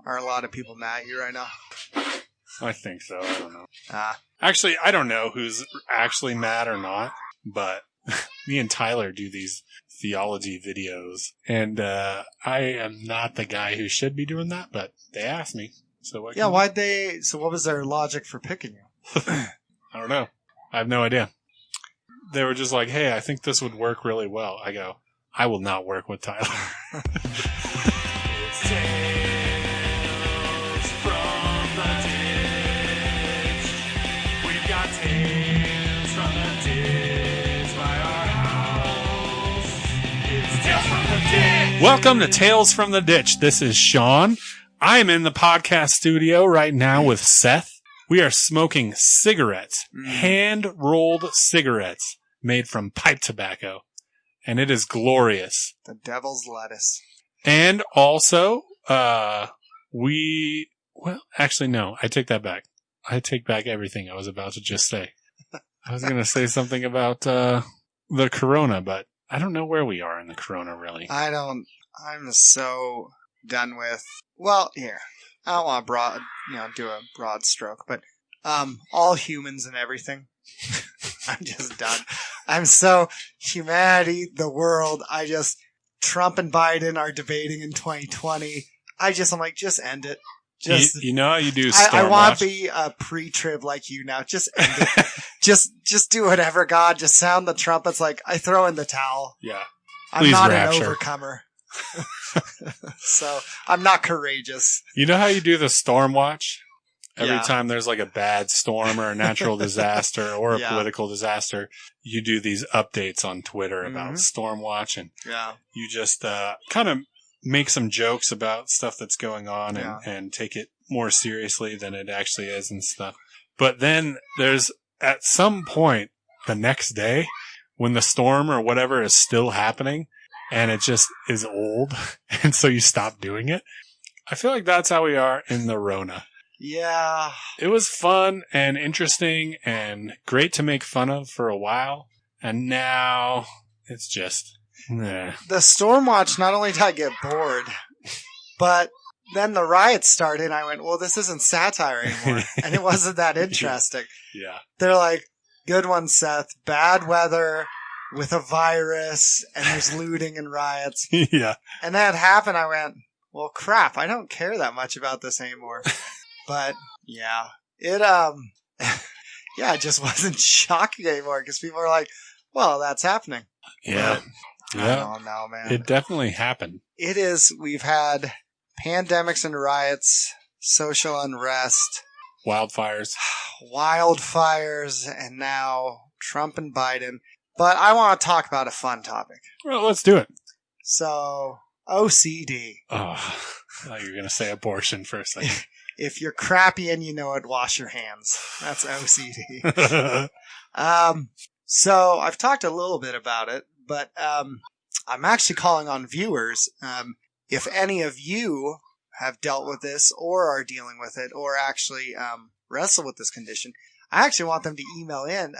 Are a lot of people mad at you right now? I think so. I don't know. Ah. Actually, I don't know who's actually mad or not, but me and Tyler do these theology videos, and I am not the guy who should be doing that, but they asked me. So what? Yeah, so what was their logic for picking you? I don't know. I have no idea. They were just like, hey, I think this would work really well. I go, I will not work with Tyler. It's Tales from the Ditch. We've got Tales from the Ditch by our house. It's Tales from the Ditch. Welcome to Tales from the Ditch. This is Sean. I am in the podcast studio right now with Seth. We are smoking cigarettes, hand-rolled cigarettes made from pipe tobacco, and it is glorious. The devil's lettuce. And also, actually, no, I take that back. I take back everything I was about to just say. I was going to say something about the Corona, but I don't know where we are in the Corona, really. I'm so done with, well, here, I don't want to do a broad stroke, but all humans and everything. I'm just done. I'm so, humanity, the world, Trump and Biden are debating in 2020. I'm like, just end it. Just, you know how you do I want to be a pre-trib like you now. Just end it. just do whatever, God. Just sound the trumpets. Like, I throw in the towel. Yeah. I'm not an overcomer. So, I'm not courageous. You know how you do the storm watch? Every time there's like a bad storm or a natural disaster or a political disaster, you do these updates on Twitter about Stormwatch, and you just kind of make some jokes about stuff that's going on and take it more seriously than it actually is and stuff. But then there's at some point the next day when the storm or whatever is still happening and it just is old, and so you stop doing it. I feel like that's how we are in the Rona. Yeah. It was fun and interesting and great to make fun of for a while. And now it's just, The Stormwatch, not only did I get bored, but then the riots started and I went, well, this isn't satire anymore. And it wasn't that interesting. Yeah. They're like, good one, Seth. Bad weather with a virus and there's looting and riots. Yeah. And that happened. I went, well, crap. I don't care that much about this anymore. But yeah, it just wasn't shocking anymore because people are like, well, that's happening. Yeah. But I don't know, man. It definitely happened. It is. We've had pandemics and riots, social unrest, wildfires, and now Trump and Biden. But I want to talk about a fun topic. Well, let's do it. So, OCD. Oh, I thought you were going to say abortion for a second. If you're crappy and you know it, wash your hands. That's OCD. So I've talked a little bit about it, but I'm actually calling on viewers. If any of you have dealt with this or are dealing with it or actually wrestle with this condition, I actually want them to email in.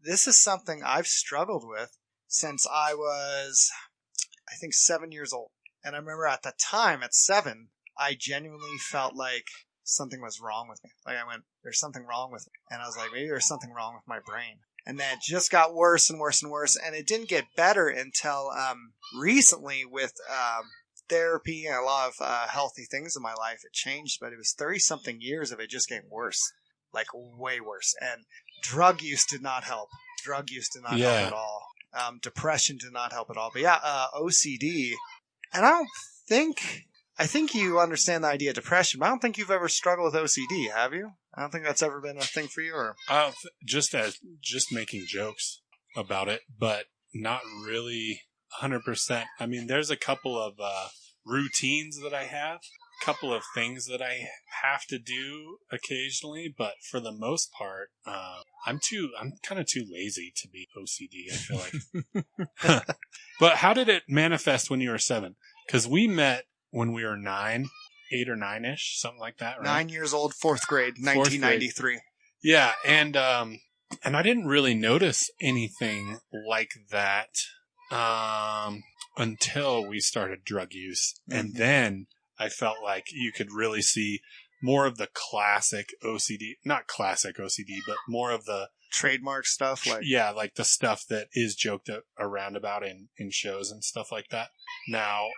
This is something I've struggled with since I was, I think, 7 years old. And I remember at the time, at 7, I genuinely felt like something was wrong with me. Like I went, there's something wrong with me. And I was like, maybe there's something wrong with my brain. And then it just got worse and worse and worse. And it didn't get better until recently with therapy and a lot of healthy things in my life. It changed, but it was 30-something years of it just getting worse. Like way worse. And drug use did not help. Help at all. Depression did not help at all. But OCD. And I think you understand the idea of depression, but I don't think you've ever struggled with OCD, have you? I don't think that's ever been a thing for you, or just making jokes about it, but not really 100%. I mean, there's a couple of routines that I have, a couple of things that I have to do occasionally, but for the most part, I'm kind of too lazy to be OCD, I feel like. But how did it manifest when you were 7? Because we met when we were 8 or 9-ish, something like that, right? 9 years old, 4th grade, 1993. Yeah, and I didn't really notice anything like that until we started drug use. Mm-hmm. And then I felt like you could really see more of the classic OCD, not classic OCD, but more of the trademark stuff. Like the stuff that is joked around about in shows and stuff like that. Now,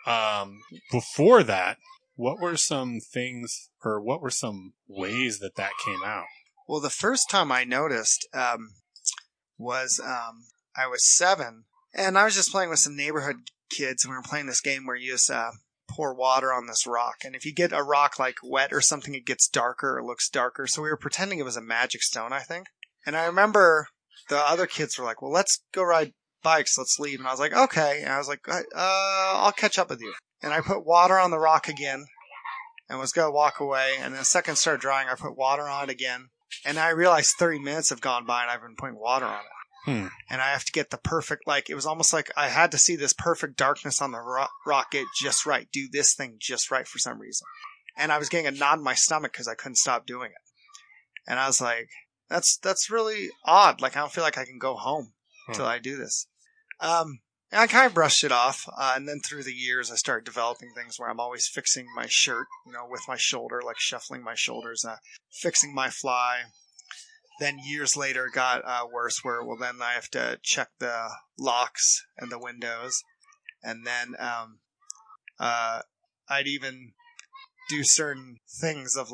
before that, what were some things or what were some ways that came out? Well, the first time I noticed was I was 7, and I was just playing with some neighborhood kids, and we were playing this game where you just pour water on this rock, and if you get a rock like wet or something, it gets darker or looks darker. So we were pretending it was a magic stone, I think. And I remember the other kids were like, well, let's go ride bikes, let's leave. And I was like, okay. And I was like, I'll catch up with you. And I put water on the rock again and was going to walk away. And then the second started drying, I put water on it again. And I realized 30 minutes have gone by and I've been putting water on it. And I have to get the perfect, it was almost like I had to see this perfect darkness on the rock get just right, do this thing just right for some reason. And I was getting a knot in my stomach because I couldn't stop doing it. And I was like, that's really odd. I don't feel like I can go home until I do this. And I kind of brushed it off. And then through the years, I started developing things where I'm always fixing my shirt, with my shoulder, shuffling my shoulders, fixing my fly. Then years later, it got worse where, then I have to check the locks and the windows. And then I'd even do certain things of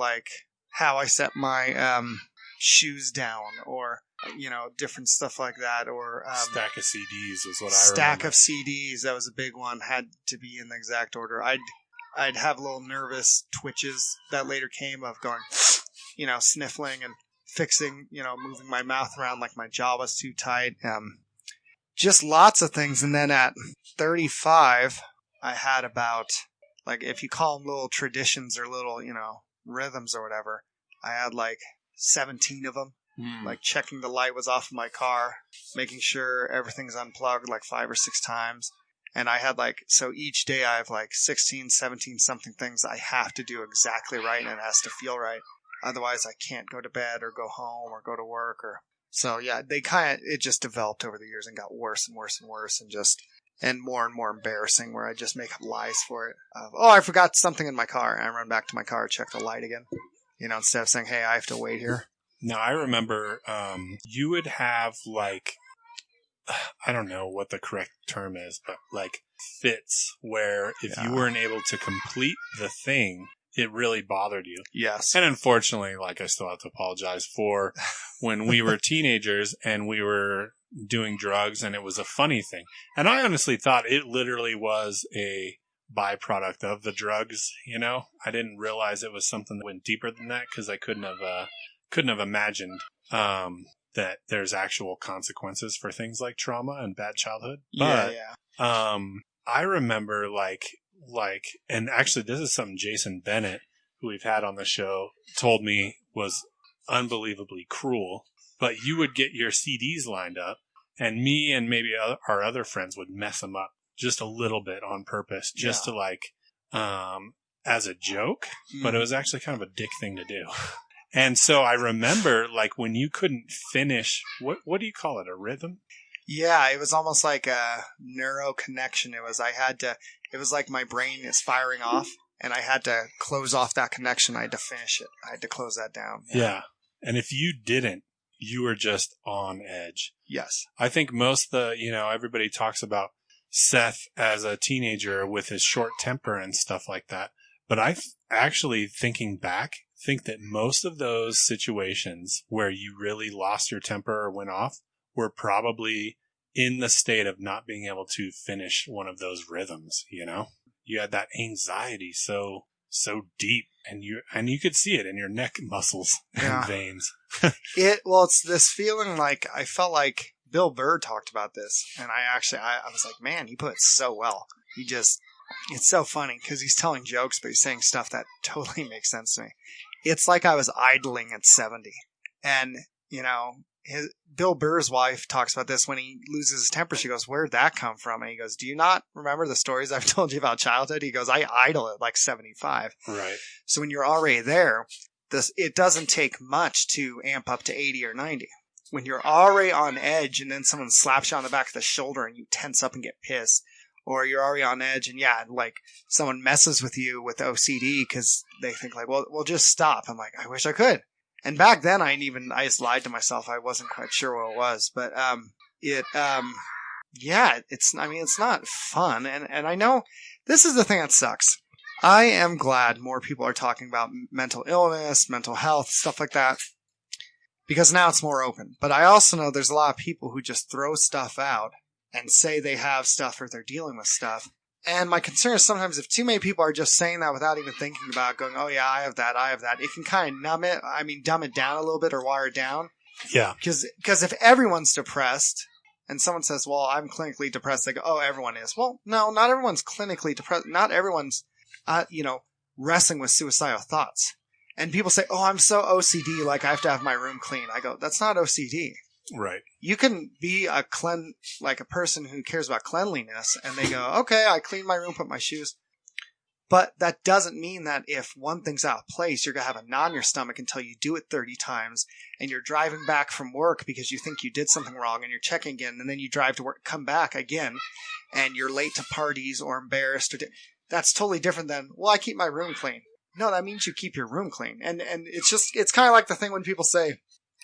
how I set my shoes down or, different stuff like that. Or stack of CDs was what I remember. Stack of CDs, that was a big one, had to be in the exact order. I'd have little nervous twitches that later came of going, sniffling and fixing, moving my mouth around like my jaw was too tight. Just lots of things. And then at 35, I had about, if you call them little traditions or little, rhythms or whatever, I had 17 of them. Checking the light was off of my car, making sure everything's unplugged 5 or 6 times. And I had so each day I have 16, 17 something things I have to do exactly right, and it has to feel right. Otherwise, I can't go to bed or go home or go to work. So, yeah, it just developed over the years and got worse and worse and worse and more embarrassing where I just make up lies for it. I forgot something in my car. And I run back to my car, check the light again, instead of saying, hey, I have to wait here. Now, I remember you would have I don't know what the correct term is, but fits where if you weren't able to complete the thing, it really bothered you. Yes. And unfortunately, I still have to apologize for when we were teenagers and we were doing drugs and it was a funny thing. And I honestly thought it literally was a byproduct of the drugs, I didn't realize it was something that went deeper than that because I couldn't have imagined that there's actual consequences for things like trauma and bad childhood. But I remember and actually this is something Jason Bennett, who we've had on the show, told me was unbelievably cruel. But you would get your CDs lined up and me and maybe our other friends would mess them up just a little bit on purpose, just to as a joke. But it was actually kind of a dick thing to do. And so I remember when you couldn't finish, what do you call it? A rhythm? Yeah, it was almost like a neuro connection. It was like my brain is firing off and I had to close off that connection. I had to finish it. I had to close that down. Yeah. And if you didn't, you were just on edge. Yes. I think most everybody talks about Seth as a teenager with his short temper and stuff like that. But I actually, thinking back, think that most of those situations where you really lost your temper or went off were probably in the state of not being able to finish one of those rhythms, You had that anxiety so deep and you could see it in your neck muscles and veins. It's this feeling I felt like Bill Burr talked about this, and I was like, man, he put it so well. It's so funny because he's telling jokes, but he's saying stuff that totally makes sense to me. It's like I was idling at 70. And, Bill Burr's wife talks about this when he loses his temper. She goes, where'd that come from? And he goes, do you not remember the stories I've told you about childhood? He goes, I idle at 75. Right. So when you're already there, it doesn't take much to amp up to 80 or 90. When you're already on edge and then someone slaps you on the back of the shoulder and you tense up and get pissed, or you're already on edge, and like someone messes with you with OCD because they think like, well, just stop. I'm like, I wish I could. And back then I just lied to myself. I wasn't quite sure what it was, but it's not fun. And I know this is the thing that sucks. I am glad more people are talking about mental illness, mental health, stuff like that, because now it's more open. But I also know there's a lot of people who just throw stuff out and say they have stuff or they're dealing with stuff. And my concern is sometimes if too many people are just saying that without even thinking about it, going, oh yeah, I have that, it can kind of dumb it down a little bit or water it down. Yeah. Because if everyone's depressed and someone says, well, I'm clinically depressed, they go, oh, everyone is. Well, no, not everyone's clinically depressed. Not everyone's, wrestling with suicidal thoughts. And people say, oh, I'm so OCD, like I have to have my room clean. I go, that's not OCD. Right. You can be a person who cares about cleanliness, and they go, okay, I clean my room, put my shoes. But that doesn't mean that if one thing's out of place, you're going to have a knot in your stomach until you do it 30 times, and you're driving back from work because you think you did something wrong, and you're checking again, and then you drive to work, come back again, and you're late to parties or embarrassed. That's totally different than, well, I keep my room clean. No, that means you keep your room clean. And it's kind of like the thing when people say,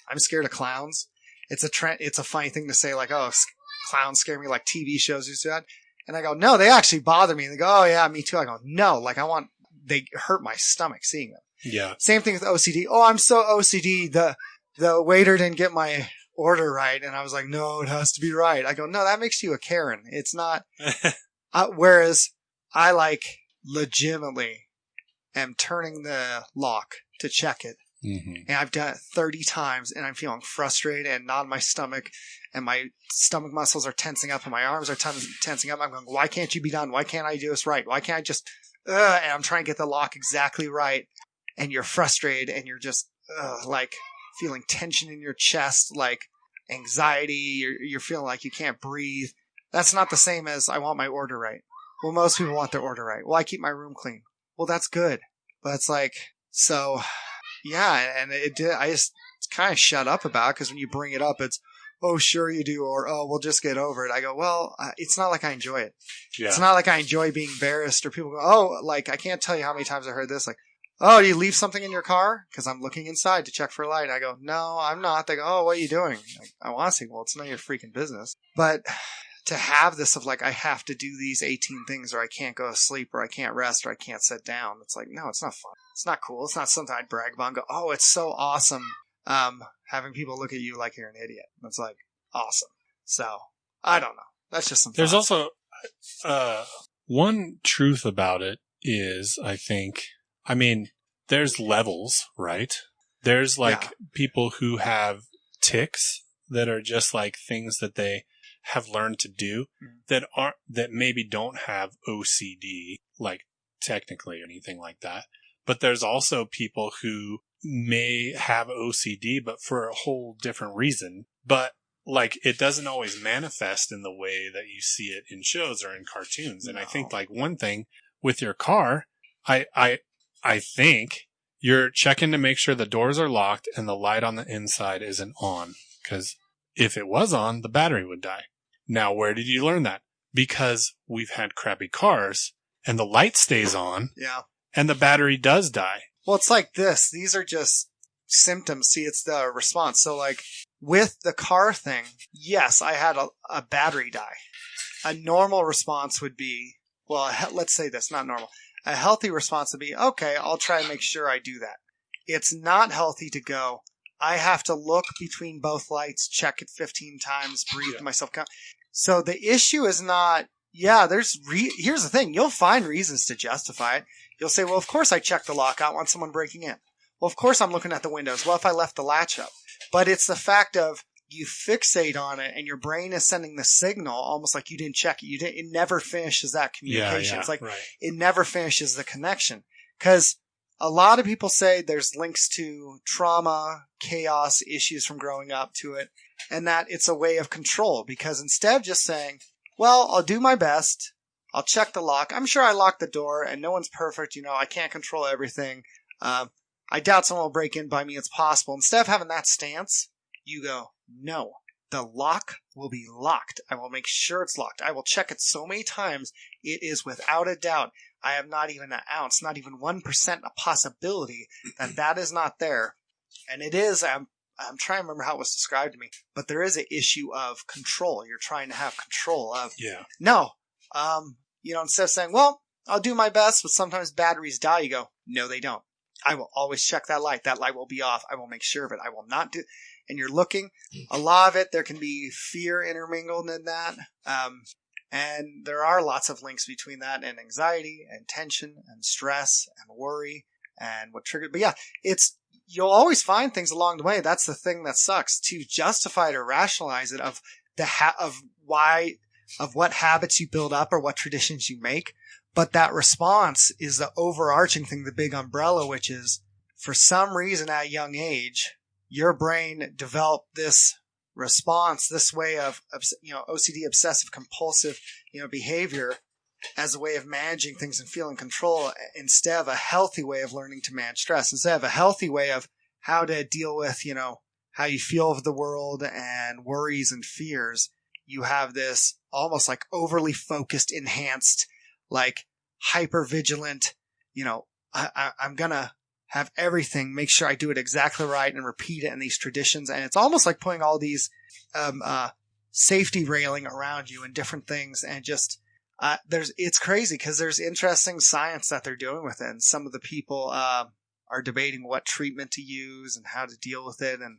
I'm scared of clowns. It's a funny thing to say, like, oh, clowns scare me, like TV shows used to do that. And I go, no, they actually bother me. And they go, oh yeah, me too. I go, no, like they hurt my stomach seeing them. Yeah. Same thing with OCD. Oh, I'm so OCD. The waiter didn't get my order right. And I was like, no, it has to be right. I go, no, that makes you a Karen. It's not. Whereas I legitimately am turning the lock to check it. Mm-hmm. And I've done it 30 times and I'm feeling frustrated and knot in my stomach and my stomach muscles are tensing up and my arms are tensing up. I'm going, why can't you be done? Why can't I do this right? Why can't I just, and I'm trying to get the lock exactly right. And you're frustrated and you're just like feeling tension in your chest, like anxiety. You're feeling like you can't breathe. That's not the same as I want my order right. Well, most people want their order right. Well, I keep my room clean. Well, that's good. But it's like, so yeah. And I just kind of shut up about it because when you bring it up, it's, oh, sure you do. Or, oh, we'll just get over it. I go, well, it's not like I enjoy it. Yeah. It's not like I enjoy being embarrassed or people go, oh, like I can't tell you how many times I heard this. Like, oh, do you leave something in your car? Because I'm looking inside to check for a light. I go, no, I'm not. They go, oh, what are you doing? I want to say, well, it's none of your freaking business. But to have this of like, I have to do these 18 things or I can't go to sleep or I can't rest or I can't sit down. It's like, no, it's not fun. It's not cool. It's not something I'd brag about and go, oh, it's so awesome. Having people look at you like you're an idiot. It's like awesome. So I don't know. That's just some There's thoughts. Also one truth about it is, I think, I mean, there's levels, right? There's like people who have tics that are just like things that they have learned to do that maybe don't have OCD, like technically or anything like that. But there's also people who may have OCD, but for a whole different reason. But like, it doesn't always manifest in the way that you see it in shows or in cartoons. And I think like one thing with your car, I think you're checking to make sure the doors are locked and the light on the inside isn't on. Because if it was on, the battery would die. Now, where did you learn that? Because we've had crappy cars and the light stays on. Yeah. And the battery does die. Well, it's like this. These are just symptoms. See, it's the response. So like with the car thing, yes, I had a battery die. A normal response would be, well, let's say this, not normal. A healthy response would be, okay, I'll try and make sure I do that. It's not healthy to go, I have to look between both lights, check it 15 times, breathe myself. So the issue is not, here's the thing. You'll find reasons to justify it. You'll say, well, of course I checked the lock. I want someone breaking in. Well, of course I'm looking at the windows. Well, if I left the latch up. But it's the fact of you fixate on it and your brain is sending the signal almost like you didn't check it. It never finishes that communication. It's like It never finishes the connection. Because a lot of people say there's links to trauma, chaos, issues from growing up to it, and that it's a way of control. Because instead of just saying, well, I'll do my best, I'll check the lock. I'm sure I locked the door and no one's perfect. I can't control everything. I doubt someone will break in by me. It's possible. Instead of having that stance, you go, no, the lock will be locked. I will make sure it's locked. I will check it so many times. It is without a doubt. I have not even an ounce, not even 1% a possibility that is not there. And it is, I'm trying to remember how it was described to me, but there is an issue of control. You're trying to have control of, no, instead of saying, well, I'll do my best, but sometimes batteries die, you go, no, they don't. I will always check that light. That light will be off. I will make sure of it. I will not do, and you're looking, a lot of it, there can be fear intermingled in that. And there are lots of links between that and anxiety and tension and stress and worry and what triggered. But yeah, you'll always find things along the way. That's the thing that sucks, to justify it or rationalize it of what habits you build up or what traditions you make. But that response is the overarching thing, the big umbrella, which is for some reason at a young age, your brain developed this response, this way of, OCD, obsessive compulsive, behavior as a way of managing things and feeling control, instead of a healthy way of learning to manage stress, instead of a healthy way of how to deal with, how you feel of the world and worries and fears. You have this almost like overly focused, enhanced, like hyper vigilant, I'm going to have everything, make sure I do it exactly right and repeat it in these traditions. And it's almost like putting all these, safety railing around you and different things. And just, it's crazy because there's interesting science that they're doing with it. And some of the people, are debating what treatment to use and how to deal with it. And,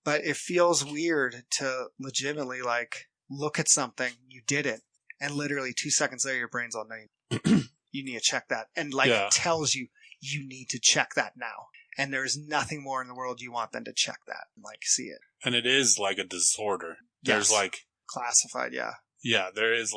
but it feels weird to legitimately like look at something, you did it, and literally 2 seconds later, your brain's all, no, you need to check that. And it tells you, you need to check that now. And there's nothing more in the world you want than to check that and see it. And it is like a disorder. There's classified. Yeah. Yeah. There is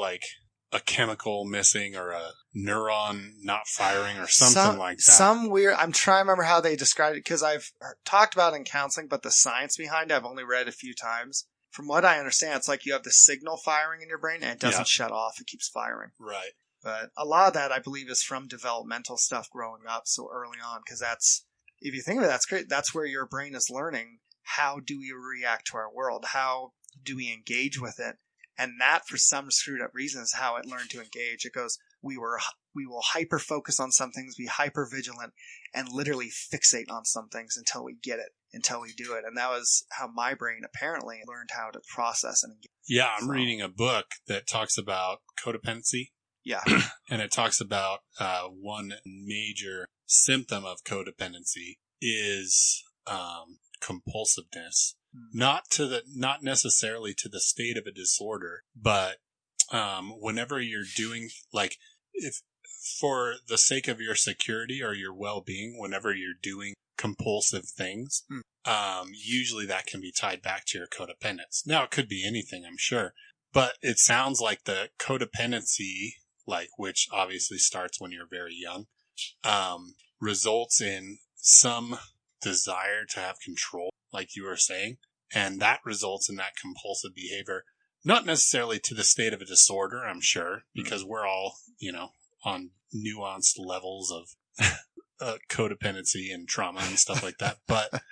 a chemical missing or a neuron not firing or something like that. Some weird, I'm trying to remember how they described it because I've talked about it in counseling, but the science behind it, I've only read a few times. From what I understand, it's like you have the signal firing in your brain and it doesn't shut off. It keeps firing. Right. But a lot of that, I believe, is from developmental stuff growing up so early on. Because if you think of it, that's great. That's where your brain is learning, how do we react to our world? How do we engage with it? And that, for some screwed up reason, is how it learned to engage. It goes, we will hyper focus on some things, be hyper vigilant, and literally fixate on some things until we get it, until we do it. And that was how my brain apparently learned how to process and engage. Yeah, I'm reading a book that talks about codependency. Yeah. And it talks about one major symptom of codependency is compulsiveness. Not necessarily to the state of a disorder, but whenever you're doing, if for the sake of your security or your well-being, whenever you're doing compulsive things, usually that can be tied back to your codependence. Now, it could be anything, I'm sure, but it sounds like the codependency, which obviously starts when you're very young, results in some desire to have control, like you were saying, and that results in that compulsive behavior, not necessarily to the state of a disorder, I'm sure, because we're all, on nuanced levels of codependency and trauma and stuff like that. But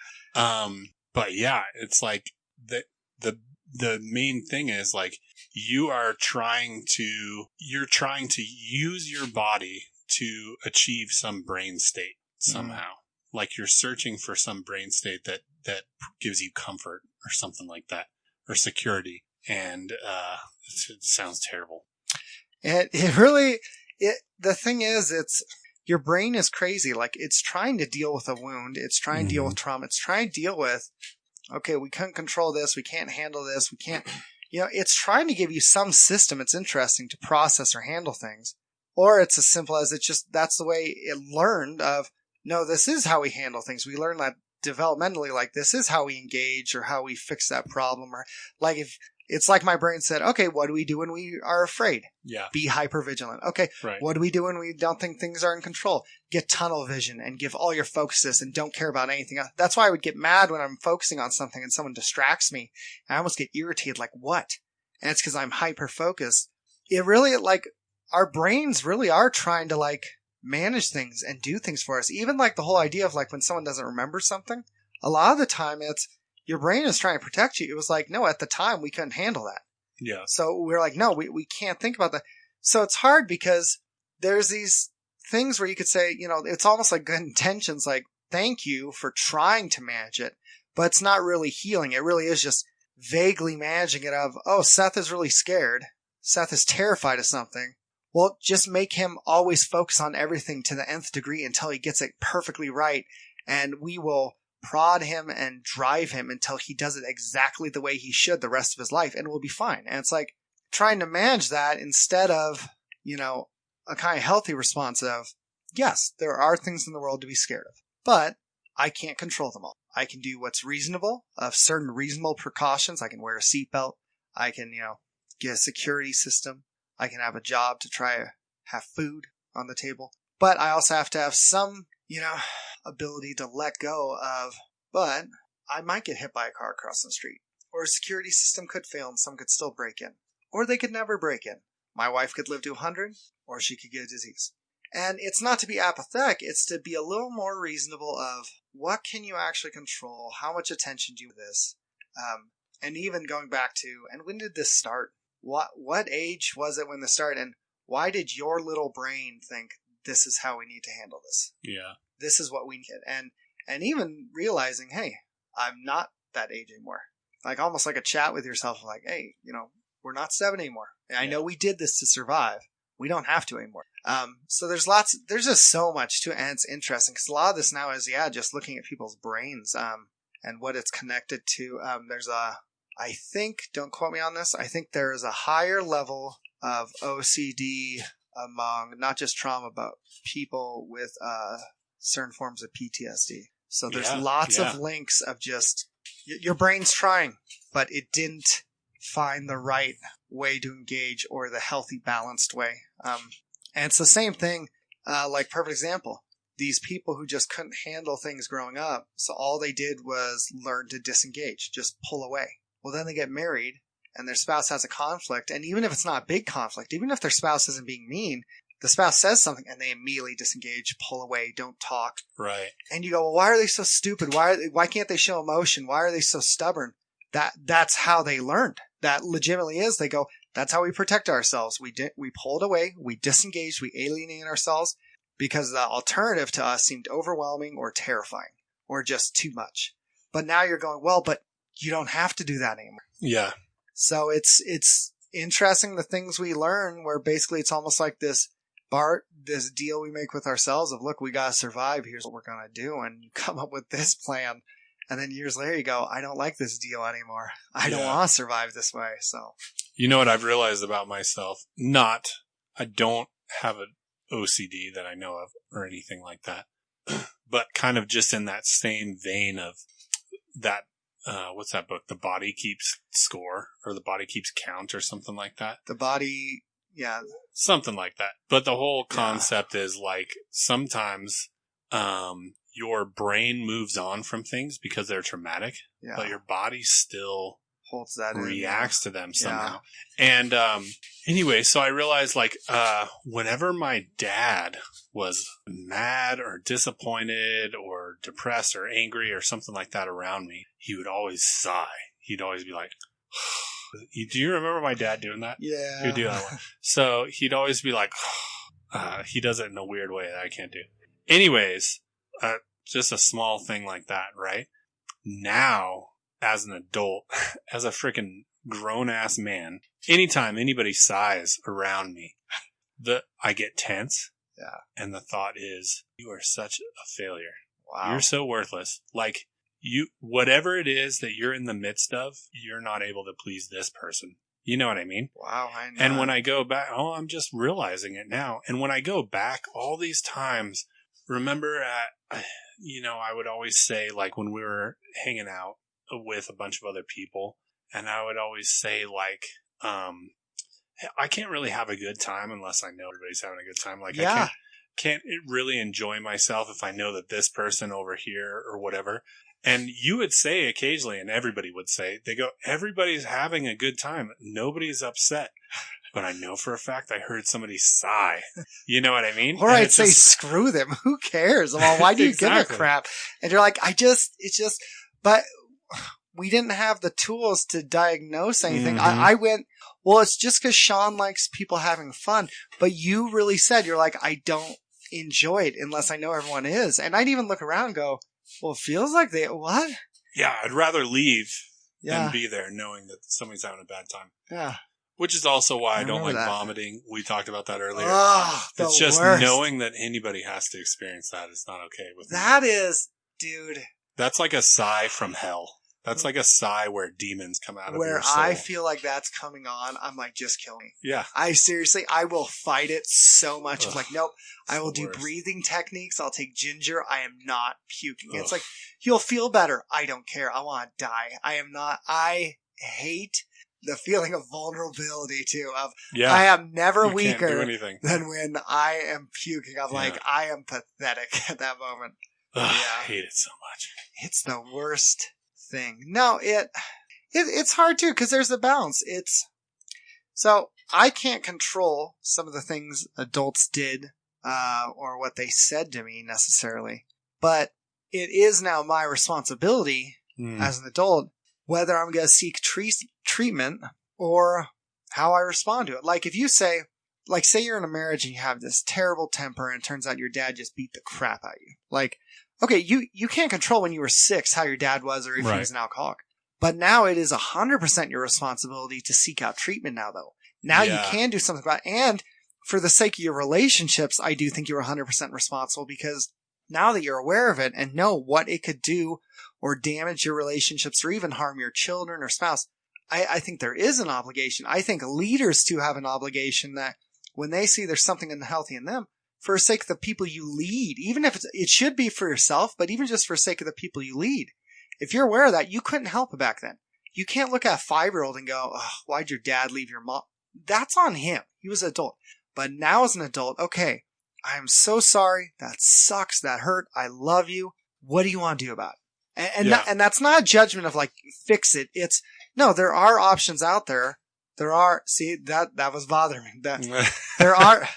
yeah, it's like the main thing is you're trying to use your body to achieve some brain state somehow. Like you're searching for some brain state that gives you comfort or something like that, or security. And it sounds terrible. The thing is, your brain is crazy. It's trying to deal with a wound. It's trying to deal with trauma. It's trying to deal with, okay, we couldn't control this. We can't handle this. We can't, it's trying to give you some system. It's interesting to process or handle things. Or it's as simple as that's the way it learned of, no, this is how we handle things. We learn that developmentally, this is how we engage or how we fix that problem. Or if it's like my brain said, okay, what do we do when we are afraid? Yeah. Be hypervigilant. Okay. Right. What do we do when we don't think things are in control? Get tunnel vision and give all your focuses and don't care about anything else. That's why I would get mad when I'm focusing on something and someone distracts me. And I almost get irritated, what? And it's because I'm hyper focused. It really, our brains really are trying to manage things and do things for us. Even the whole idea of when someone doesn't remember something, a lot of the time it's, your brain is trying to protect you. It was like, no, at the time we couldn't handle that. Yeah. So we're like, no, we can't think about that. So it's hard because there's these things where you could say, it's almost like good intentions, like, thank you for trying to manage it, but it's not really healing. It really is just vaguely managing it of, oh, Seth is really scared. Seth is terrified of something. Well, just make him always focus on everything to the nth degree until he gets it perfectly right. And we will prod him and drive him until he does it exactly the way he should the rest of his life, and we'll be fine. And it's like trying to manage that instead of, a kind of healthy response of, yes, there are things in the world to be scared of, but I can't control them all. I can do what's reasonable, of certain reasonable precautions. I can wear a seatbelt. I can, get a security system. I can have a job to try to have food on the table. But I also have to have some, ability to let go of, but I might get hit by a car across the street. Or a security system could fail and some could still break in. Or they could never break in. My wife could live to 100, or she could get a disease. And it's not to be apathetic, it's to be a little more reasonable of what can you actually control? How much attention do you give this? And even going back to, and when did this start? What age was it when this started? And why did your little brain think this is how we need to handle this? Yeah. This is what we need. And even realizing, hey, I'm not that age anymore. Like almost like a chat with yourself, like, hey, we're not 7 anymore. And I know we did this to survive. We don't have to anymore. So there's just so much to it, and it's interesting because a lot of this now is, just looking at people's brains, and what it's connected to. I think, don't quote me on this, I think there is a higher level of OCD among not just trauma, but people with, certain forms of PTSD. So there's lots of links of just your brain's trying, but it didn't find the right way to engage or the healthy, balanced way. And it's the same thing, like perfect example. These people who just couldn't handle things growing up, so all they did was learn to disengage, just pull away. Well, then they get married and their spouse has a conflict. And even if it's not a big conflict, even if their spouse isn't being mean, the spouse says something and they immediately disengage, pull away, don't talk. Right. And you go, well, why are they so stupid? Why can't they show emotion? Why are they so stubborn? That's how they learned. That legitimately is. They go, that's how we protect ourselves. We pulled away, we disengaged, we alienated ourselves because the alternative to us seemed overwhelming or terrifying or just too much. But now you're going, well, but you don't have to do that anymore. Yeah. So it's interesting the things we learn where basically it's almost like this deal we make with ourselves of, look, we got to survive. Here's what we're going to do. And you come up with this plan. And then years later you go, I don't like this deal anymore. I don't want to survive this way. So, you know what I've realized about myself? I don't have an OCD that I know of or anything like that, but kind of just in that same vein of that, what's that book? The Body Keeps Score, or The Body Keeps Count, or something like that. The body, something like that. But the whole concept is like sometimes, your brain moves on from things because they're traumatic, but your body still holds that reacts to them somehow. And, anyway, so I realized whenever my dad was mad or disappointed or depressed or angry or something like that around me, he would always sigh. He'd always be like, do you remember my dad doing that? Yeah. He would do that one. So he'd always be like, he does it in a weird way that I can't do. Anyways, just a small thing like that, right? Now, as an adult, as a freaking grown-ass man, anytime anybody sighs around me, I get tense. Yeah. And the thought is, you are such a failure. Wow. You're so worthless. Like, whatever it is that you're in the midst of, you're not able to please this person. You know what I mean? Wow, I know. And when I go back, I'm just realizing it now. And when I go back all these times, remember I would always say, like, when we were hanging out with a bunch of other people, and I would always say, like, I can't really have a good time unless I know everybody's having a good time. Like, I can't really enjoy myself if I know that this person over here or whatever. And you would say occasionally, and everybody would say, they go, everybody's having a good time. Nobody's upset. But I know for a fact I heard somebody sigh. You know what I mean? Or I'd say, screw them. Who cares? Well, why do you give a crap? And you're like, but we didn't have the tools to diagnose anything. Mm-hmm. I went, well, it's just because Sean likes people having fun. But you really said, you're like, I don't enjoy it unless I know everyone is. And I'd even look around and go, well, it feels like what? Yeah, I'd rather leave than be there knowing that somebody's having a bad time. Yeah. Which is also why I don't like vomiting. We talked about that earlier. Oh, it's just worst. Knowing that anybody has to experience that is not okay with me. That is, dude. That's like a sigh from hell. That's like a sigh where demons come out of your soul. Where I feel like that's coming on, I'm like, just kill me. Yeah. I will fight it so much. I'm like, nope. I will do worst. breathing techniques. I'll take ginger. I am not puking. It's like, you'll feel better. I don't care. I want to die. I hate the feeling of vulnerability too. I am never weaker than when I am puking. I'm like, I am pathetic at that moment. I hate it so much. It's the worst thing. No, it's hard too because there's a balance. So I can't control some of the things adults did or what they said to me necessarily, but it is now my responsibility as an adult whether I'm going to seek treatment or how I respond to it. Like if you say you're in a marriage and you have this terrible temper and it turns out your dad just beat the crap out of you. Like, okay, you can't control when you were 6 how your dad was or if he was an alcoholic. But now it is 100% your responsibility to seek out treatment now, though. Now you can do something about it. And for the sake of your relationships, I do think you're 100% responsible because now that you're aware of it and know what it could do or damage your relationships or even harm your children or spouse, I think there is an obligation. I think leaders too have an obligation that when they see there's something unhealthy in them, for the sake of the people you lead, even if it should be for yourself, but even just for the sake of the people you lead. If you're aware of that, you couldn't help it back then. You can't look at a 5-year-old and go, oh, why'd your dad leave your mom? That's on him. He was an adult. But now as an adult, okay, I am so sorry. That sucks. That hurt. I love you. What do you want to do about it? And that's not a judgment of like, fix it. It's, no, there are options out there. There are, see, that was bothering me. There are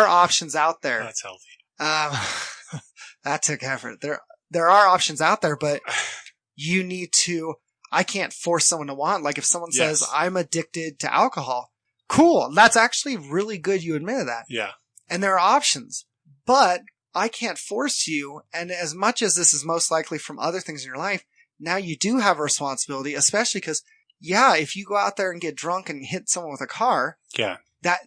options out there. That's healthy. That took effort. There are options out there, but you need to, I can't force someone to want, like if someone says, I'm addicted to alcohol, cool. That's actually really good. You admitted that. Yeah. And there are options, but I can't force you. And as much as this is most likely from other things in your life, now you do have a responsibility, especially because, if you go out there and get drunk and hit someone with a car, that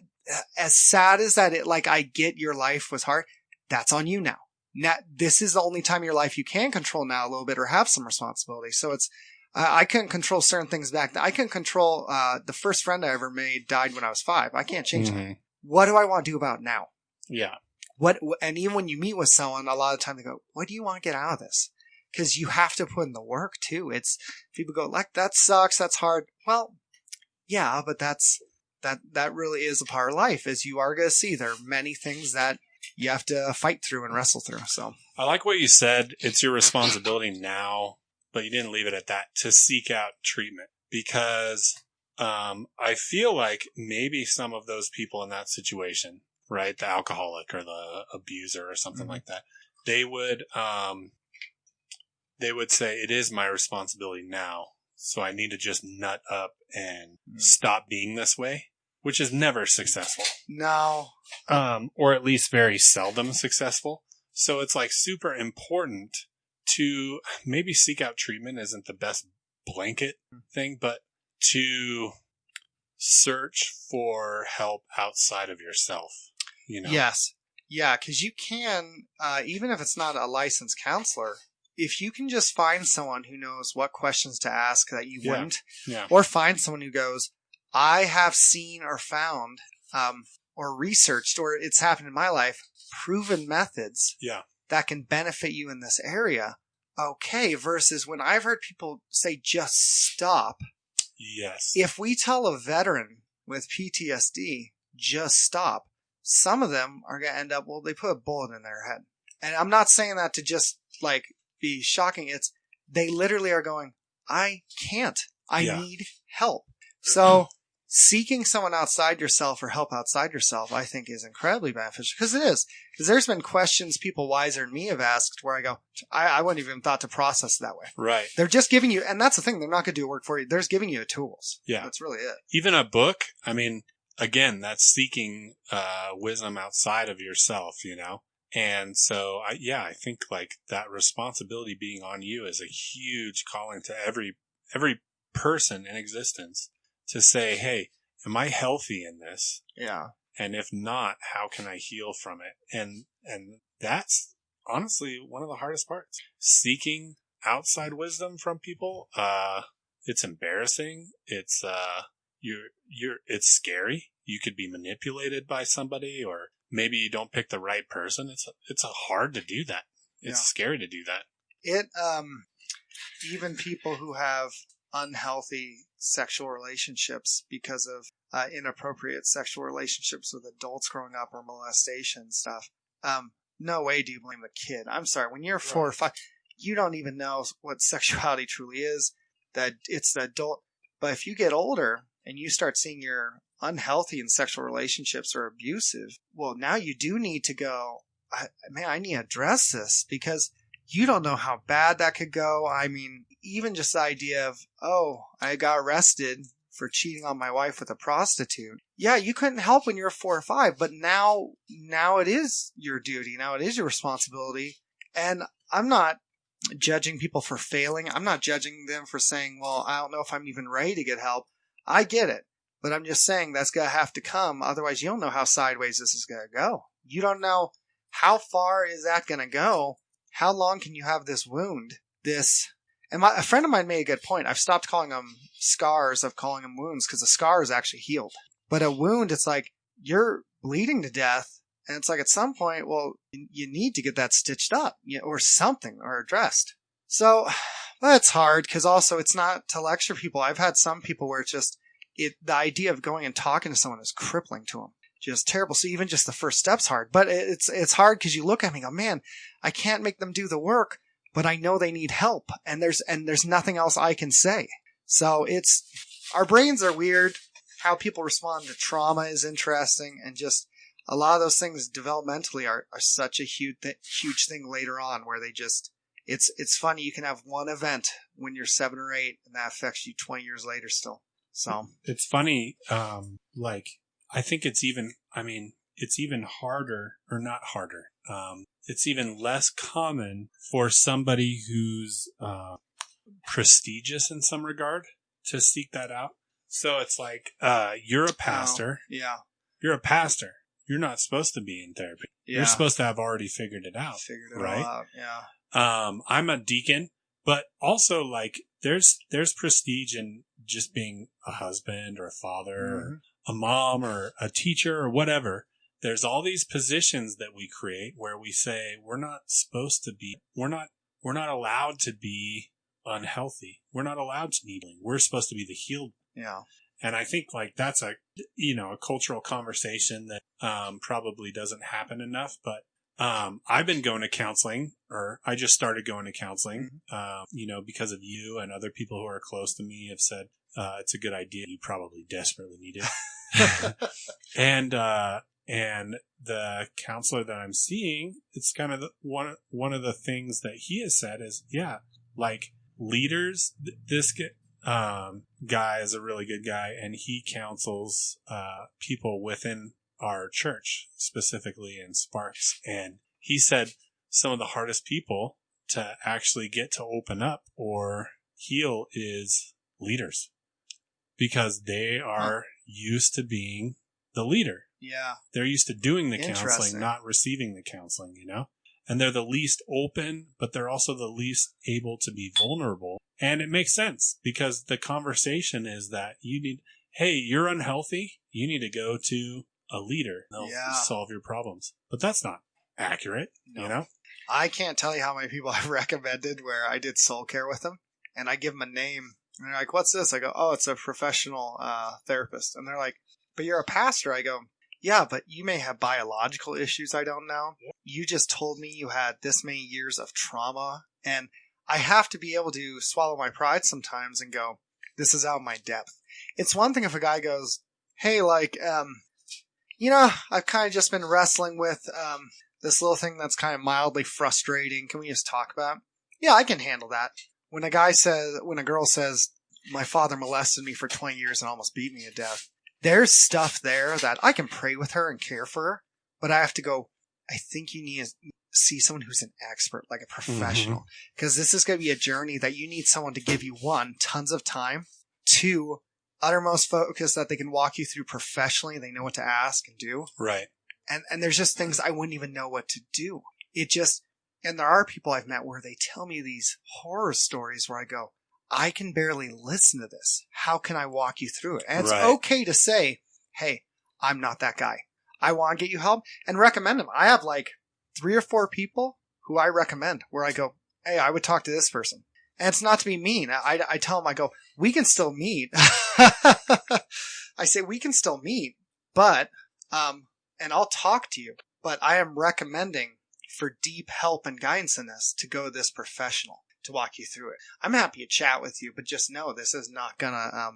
as sad as that, I get your life was hard. That's on you now. Now, this is the only time in your life you can control now a little bit or have some responsibility. So it's, I couldn't control certain things back then. I couldn't control, the first friend I ever made died when I was 5. I can't change that. What do I want to do about it now? Yeah. And even when you meet with someone, a lot of the time they go, what do you want to get out of this? Because you have to put in the work too. It's, people go like, that sucks. That's hard. Well, yeah, but that really is a part of life, as you are going to see. There are many things that you have to fight through and wrestle through. So I like what you said. It's your responsibility now, but you didn't leave it at that, to seek out treatment, because I feel like maybe some of those people in that situation, right, the alcoholic or the abuser or something like that, they would say, it is my responsibility now, so I need to just nut up and stop being this way, which is never successful. No. Or at least very seldom successful. So it's like super important to maybe seek out treatment isn't the best blanket thing, but to search for help outside of yourself, Yes. Yeah, because you can, even if it's not a licensed counselor, if you can just find someone who knows what questions to ask that you wouldn't, or find someone who goes, I have seen or found, or researched, or it's happened in my life, proven methods that can benefit you in this area. Okay. Versus when I've heard people say, just stop. Yes. If we tell a veteran with PTSD, just stop, some of them are going to end up, they put a bullet in their head. And I'm not saying that to just be shocking. It's, they literally are going, I can't, I need help. So seeking someone outside yourself or help outside yourself, I think, is incredibly beneficial. Because it is. Because there's been questions people wiser than me have asked where I go, I wouldn't even thought to process that way. Right. They're just giving you, and that's the thing, they're not going to do work for you. They're just giving you the tools. Yeah. That's really it. Even a book, I mean, again, that's seeking wisdom outside of yourself, you know? And so, I think like that responsibility being on you is a huge calling to every person in existence to say, hey, am I healthy in this? Yeah. And if not, how can I heal from it? And that's honestly one of the hardest parts. Seeking outside wisdom from people, it's embarrassing. It's it's scary. You could be manipulated by somebody, or maybe you don't pick the right person. It's hard to do that. It's scary to do that. Even people who have unhealthy sexual relationships because of inappropriate sexual relationships with adults growing up or molestation stuff. No way do you blame the kid. I'm sorry. When you're 4 or 5, you don't even know what sexuality truly is. That it's the adult. But if you get older and you start seeing you're unhealthy in sexual relationships or abusive, well, now you do need to go, I need to address this, because you don't know how bad that could go. I mean, even just the idea of, I got arrested for cheating on my wife with a prostitute. Yeah, you couldn't help when you were 4 or 5, but now it is your duty. Now it is your responsibility. And I'm not judging people for failing. I'm not judging them for saying, well, I don't know if I'm even ready to get help. I get it. But I'm just saying that's going to have to come. Otherwise, you don't know how sideways this is going to go. You don't know how far is that going to go. How long can you have this wound? And a friend of mine made a good point. I've stopped calling them scars. I've calling them wounds, because a scar is actually healed. But a wound, it's like you're bleeding to death. And it's like at some point, well, you need to get that stitched up, or something, or addressed. So that's hard, because also it's not to lecture people. I've had some people where it's just the idea of going and talking to someone is crippling to them. Just terrible. So even just the first step's hard. But it's hard because you look at me and go, man, I can't make them do the work, but I know they need help. And there's nothing else I can say. So our brains are weird. How people respond to trauma is interesting. And just a lot of those things developmentally are such a huge thing later on, where they just, it's funny. You can have one event when you're 7 or 8 and that affects you 20 years later still. So it's funny. I think it's even harder, or not harder. It's even less common for somebody who's prestigious in some regard to seek that out. So it's like, you're a pastor. Yeah. You're a pastor. You're not supposed to be in therapy. Yeah. You're supposed to have already figured it out. Right? All out. Yeah. I'm a deacon, but also like there's prestige in just being a husband or a father, or a mom or a teacher or whatever. There's all these positions that we create where we say we're not allowed to be unhealthy. We're not allowed to need healing. We're supposed to be the healed. Yeah. And I think like that's a cultural conversation that probably doesn't happen enough. But I've been going to counseling, or I just started going to counseling, because of you and other people who are close to me have said it's a good idea. You probably desperately need it. And the counselor that I'm seeing, it's kind of one of the things that he has said is, like leaders, this guy is a really good guy, and he counsels people within our church, specifically in Sparks. And he said some of the hardest people to actually get to open up or heal is leaders, because they are used to being the leader. Yeah. They're used to doing the counseling, not receiving the counseling, and they're the least open, but they're also the least able to be vulnerable. And it makes sense, because the conversation is that you're unhealthy. You need to go to a leader. They'll solve your problems. But that's not accurate, I can't tell you how many people I've recommended where I did soul care with them, and I give them a name, and they're like, what's this? I go, oh, it's a professional therapist. And they're like, but you're a pastor. I go, yeah, but you may have biological issues I don't know. Yeah. You just told me you had this many years of trauma, and I have to be able to swallow my pride sometimes and go, this is out of my depth. It's one thing if a guy goes, hey, like, I've kind of just been wrestling with this little thing that's kind of mildly frustrating. Can we just talk about it? Yeah, I can handle that. When a girl says, my father molested me for 20 years and almost beat me to death, there's stuff there that I can pray with her and care for her, but I have to go, I think you need to see someone who's an expert, like a professional, because this is going to be a journey that you need someone to give you, one, tons of time, two, uttermost focus that they can walk you through professionally. They know what to ask and do. Right. And there's just things I wouldn't even know what to do. And there are people I've met where they tell me these horror stories where I go, I can barely listen to this. How can I walk you through it? And it's okay to say, hey, I'm not that guy. I want to get you help and recommend them. I have like 3 or 4 people who I recommend where I go, hey, I would talk to this person. And it's not to be mean. I tell them, I go, we can still meet. I say, we can still meet, but, and I'll talk to you, but I am recommending for deep help and guidance in this to go this professional to walk you through it. I'm happy to chat with you, but just know this is not gonna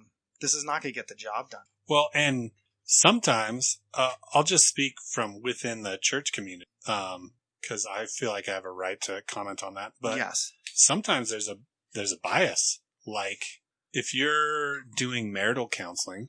get the job done. Well, and sometimes, I'll just speak from within the church community, cause I feel like I have a right to comment on that, but yes, sometimes there's a bias. Like if you're doing marital counseling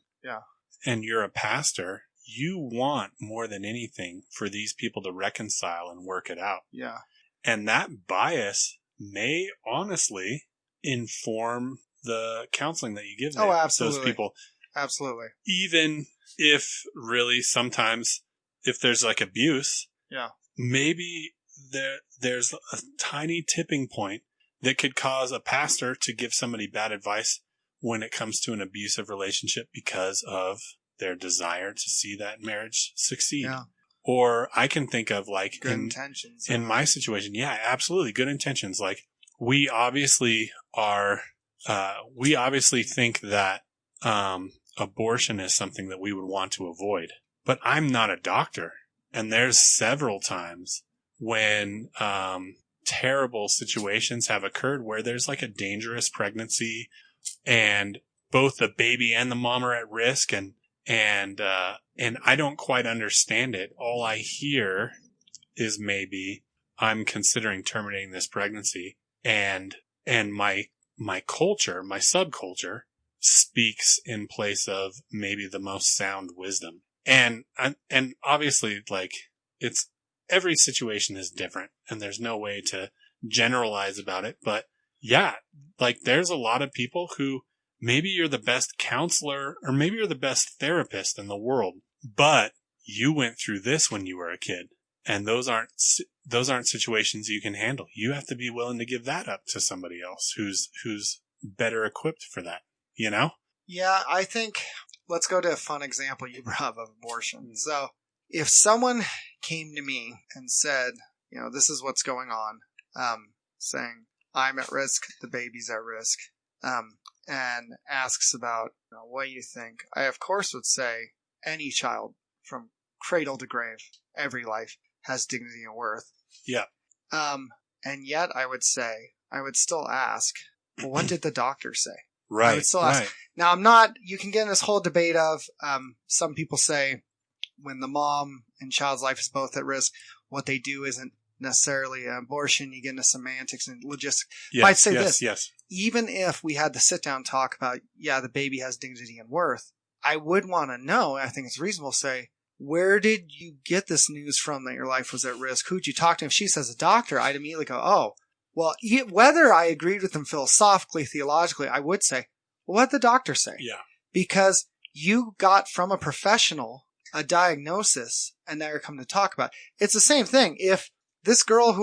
and you're a pastor, you want more than anything for these people to reconcile and work it out. Yeah. And that bias may honestly inform the counseling that you give those people. Absolutely. Even if really sometimes if there's like abuse, maybe there's a tiny tipping point that could cause a pastor to give somebody bad advice when it comes to an abusive relationship because of their desire to see that marriage succeed. Yeah. Or I can think of like good intentions. In my situation. Yeah, absolutely. Good intentions. Like we obviously think that, abortion is something that we would want to avoid, but I'm not a doctor. And there's several times when, terrible situations have occurred where there's like a dangerous pregnancy and both the baby and the mom are at risk and I don't quite understand it. All I hear is maybe I'm considering terminating this pregnancy and my culture, my subculture speaks in place of maybe the most sound wisdom. And obviously like it's every situation is different and there's no way to generalize about it. But yeah, like there's a lot of people who maybe you're the best counselor or maybe you're the best therapist in the world, but you went through this when you were a kid and those aren't situations you can handle. You have to be willing to give that up to somebody else who's better equipped for that, you know? Yeah, I think let's go to a fun example you brought up of abortion. So if someone came to me and said, this is what's going on, saying I'm at risk, the baby's at risk, and asks about what do you think, I of course would say any child from cradle to grave, every life has dignity and worth. Yeah. And yet I would still ask, well, what did the doctor say? Right. I would still ask. Right. Now you can get in this whole debate of, some people say when the mom and child's life is both at risk, what they do isn't necessarily an abortion. You get into semantics and logistics. Yes, but I'd say yes. Even if we had to sit down and talk about, the baby has dignity and worth, I would want to know, and I think it's reasonable to say, where did you get this news from that your life was at risk? Who'd you talk to? If she says a doctor, I'd immediately go, oh, well, whether I agreed with them philosophically, theologically, I would say, well, what did the doctor say? Yeah. Because you got from a professional a diagnosis and now you're coming to talk about it. It's the same thing. If this girl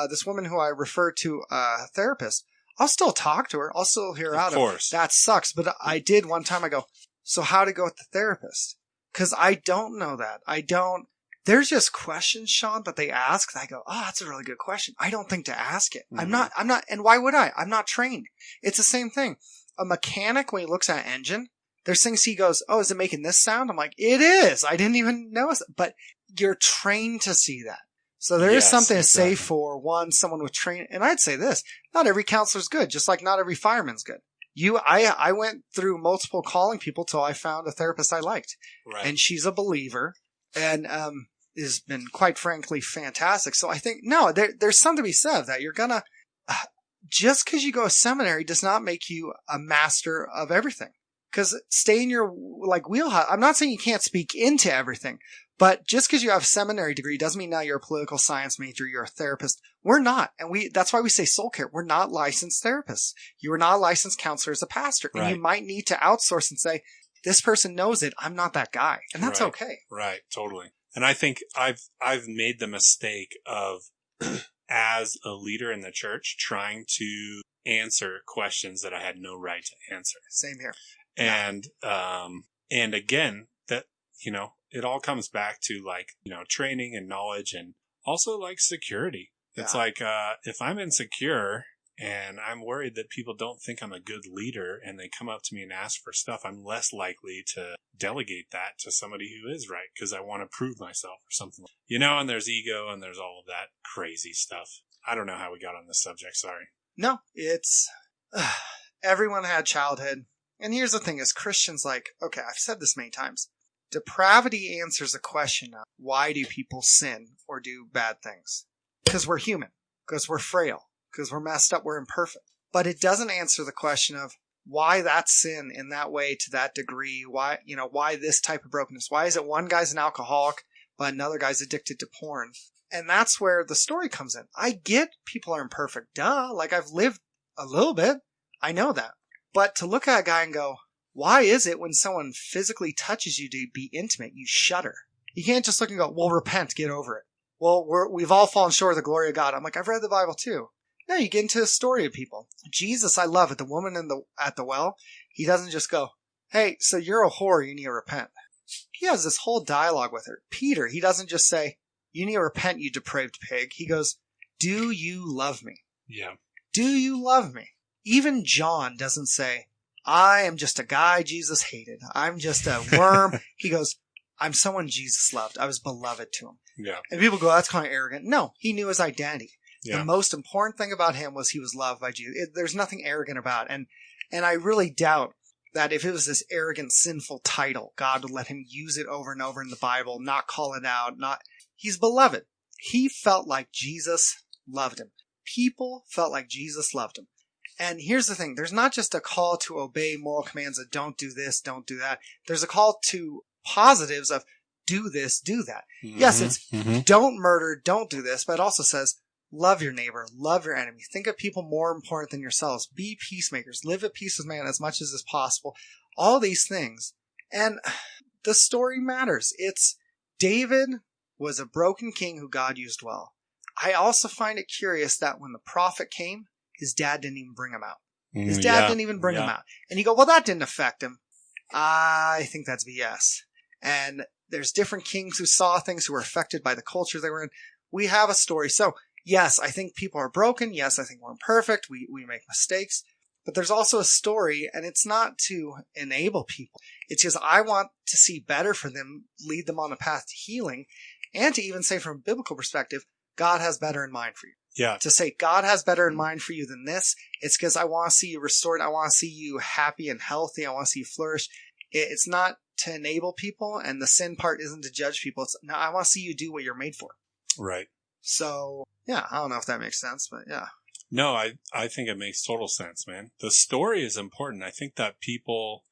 this woman who I referred to a therapist, I'll still talk to her. I'll still hear out of it. That sucks. But I did one time, I go, so how to go with the therapist? Because I don't know that. There's just questions, Sean, that they ask. I go, oh, that's a really good question. I don't think to ask it. Mm-hmm. I'm not, and why would I? I'm not trained. It's the same thing. A mechanic, when he looks at an engine, there's things he goes, oh, is it making this sound? I'm like, it is. I didn't even notice it. But you're trained to see that. So there is something to say for someone with training. And I'd say this, not every counselor's good, just like not every fireman's good. I went through multiple calling people till I found a therapist I liked. Right. And she's a believer and, has been quite frankly fantastic. So I think, no, there's something to be said that you're gonna, just because you go to seminary does not make you a master of everything. Because stay in your wheelhouse. I'm not saying you can't speak into everything, but just because you have a seminary degree doesn't mean now you're a political science major, you're a therapist. We're not. And that's why we say soul care. We're not licensed therapists. You are not a licensed counselor as a pastor. And you might need to outsource and say, this person knows it. I'm not that guy. And that's okay. Right. Totally. And I think I've made the mistake of, as a leader in the church, trying to answer questions that I had no right to answer. Same here. And again, that, it all comes back to training and knowledge and also security. It's if I'm insecure and I'm worried that people don't think I'm a good leader and they come up to me and ask for stuff, I'm less likely to delegate that to somebody who is right because I want to prove myself or something. And there's ego and there's all of that crazy stuff. I don't know how we got on this subject. Sorry. No, it's everyone had childhood. And here's the thing, as Christians, okay, I've said this many times. Depravity answers the question of why do people sin or do bad things? Because we're human, because we're frail, because we're messed up, we're imperfect. But it doesn't answer the question of why that sin in that way to that degree, why this type of brokenness. Why is it one guy's an alcoholic, but another guy's addicted to porn? And that's where the story comes in. I get people are imperfect. Duh. I've lived a little bit. I know that. But to look at a guy and go, why is it when someone physically touches you to be intimate, you shudder? You can't just look and go, well, repent, get over it. Well, we've all fallen short of the glory of God. I'm I've read the Bible too. No, you get into the story of people. Jesus, I love it. The woman at the well, he doesn't just go, hey, so you're a whore, you need to repent. He has this whole dialogue with her. Peter, he doesn't just say, you need to repent, you depraved pig. He goes, do you love me? Yeah. Do you love me? Even John doesn't say, I am just a guy Jesus hated. I'm just a worm. He goes, I'm someone Jesus loved. I was beloved to him. Yeah. And people go, that's kind of arrogant. No, he knew his identity. Yeah. The most important thing about him was he was loved by Jesus. There's nothing arrogant about it. And I really doubt that if it was this arrogant, sinful title, God would let him use it over and over in the Bible, not call it out, he's beloved. He felt like Jesus loved him. People felt like Jesus loved him. And here's the thing. There's not just a call to obey moral commands of don't do this, don't do that. There's a call to positives of do this, do that. Mm-hmm, yes, it's don't murder, don't do this, but it also says love your neighbor, love your enemy. Think of people more important than yourselves. Be peacemakers. Live at peace with man as much as is possible. All these things. And the story matters. It's David was a broken king who God used well. I also find it curious that when the prophet came, his dad didn't even bring him out. His dad didn't even bring him out. And you go, well, that didn't affect him. I think that's BS. And there's different kings who saw things, who were affected by the culture they were in. We have a story. So, yes, I think people are broken. Yes, I think we're imperfect. We make mistakes. But there's also a story, and it's not to enable people. It's because I want to see better for them, lead them on a path to healing, and to even say from a biblical perspective, God has better in mind for you. Yeah. To say God has better in mind for you than this, it's because I want to see you restored. I want to see you happy and healthy. I want to see you flourish. It's not to enable people, and the sin part isn't to judge people. It's no, I want to see you do what you're made for. Right. So, yeah, I don't know if that makes sense, but yeah. No, I think it makes total sense, man. The story is important. I think that people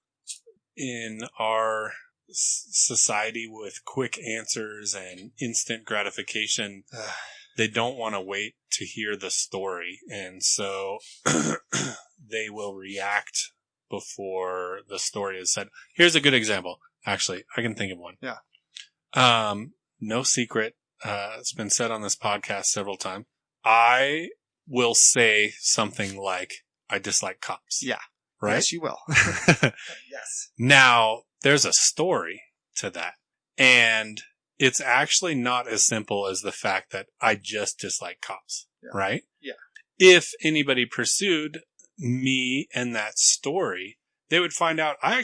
in our society with quick answers and instant gratification, they don't want to wait to hear the story. And so they will react before the story is said. Here's a good example. Actually, I can think of one. Yeah. No secret. It's been said on this podcast several times. I will say something like, I dislike cops. Yeah. Right? Yes, you will. Yes. Now, there's a story to that. And it's actually not as simple as the fact that I just dislike cops. Yeah. Right? Yeah. If anybody pursued me and that story, they would find out I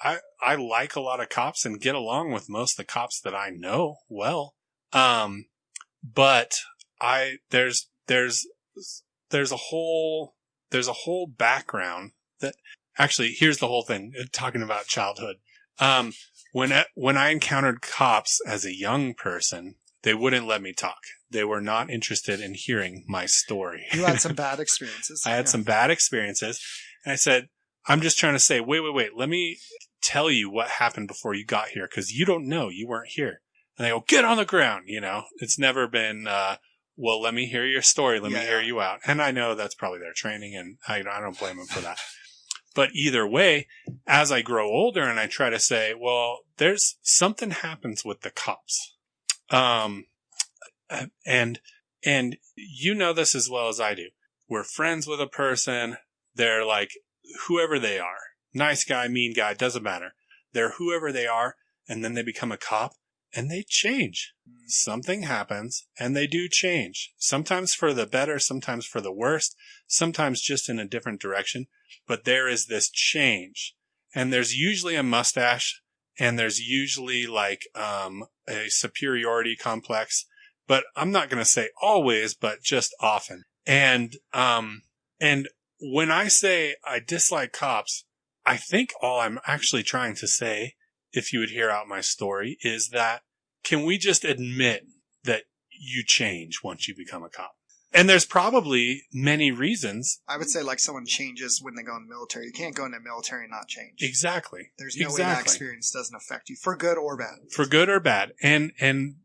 I like a lot of cops and get along with most of the cops that I know well. But there's a whole background Actually, here's the whole thing, talking about childhood. When I encountered cops as a young person, they wouldn't let me talk. They were not interested in hearing my story. You had some bad experiences. I had some bad experiences. And I said, I'm just trying to say, wait. Let me tell you what happened before you got here, because you don't know. You weren't here. And they go, get on the ground. It's never been, well, let me hear your story. Let me hear you out. And I know that's probably their training, and I don't blame them for that. But either way, as I grow older and I try to say, well, there's something happens with the cops. And you know this as well as I do. We're friends with a person. They're like whoever they are. Nice guy, mean guy, doesn't matter. They're whoever they are. And then they become a cop and they change. Something happens and they do change. Sometimes for the better, sometimes for the worst, sometimes just in a different direction. But there is this change, and there's usually a mustache, and there's usually like a superiority complex, but I'm not going to say always, but just often. And when I say I dislike cops, I think all I'm actually trying to say, if you would hear out my story, is that can we just admit that you change once you become a cop? And there's probably many reasons. I would say like someone changes when they go in the military. You can't go in the military and not change. Exactly. There's no way that experience doesn't affect you, for good or bad. For good or bad. And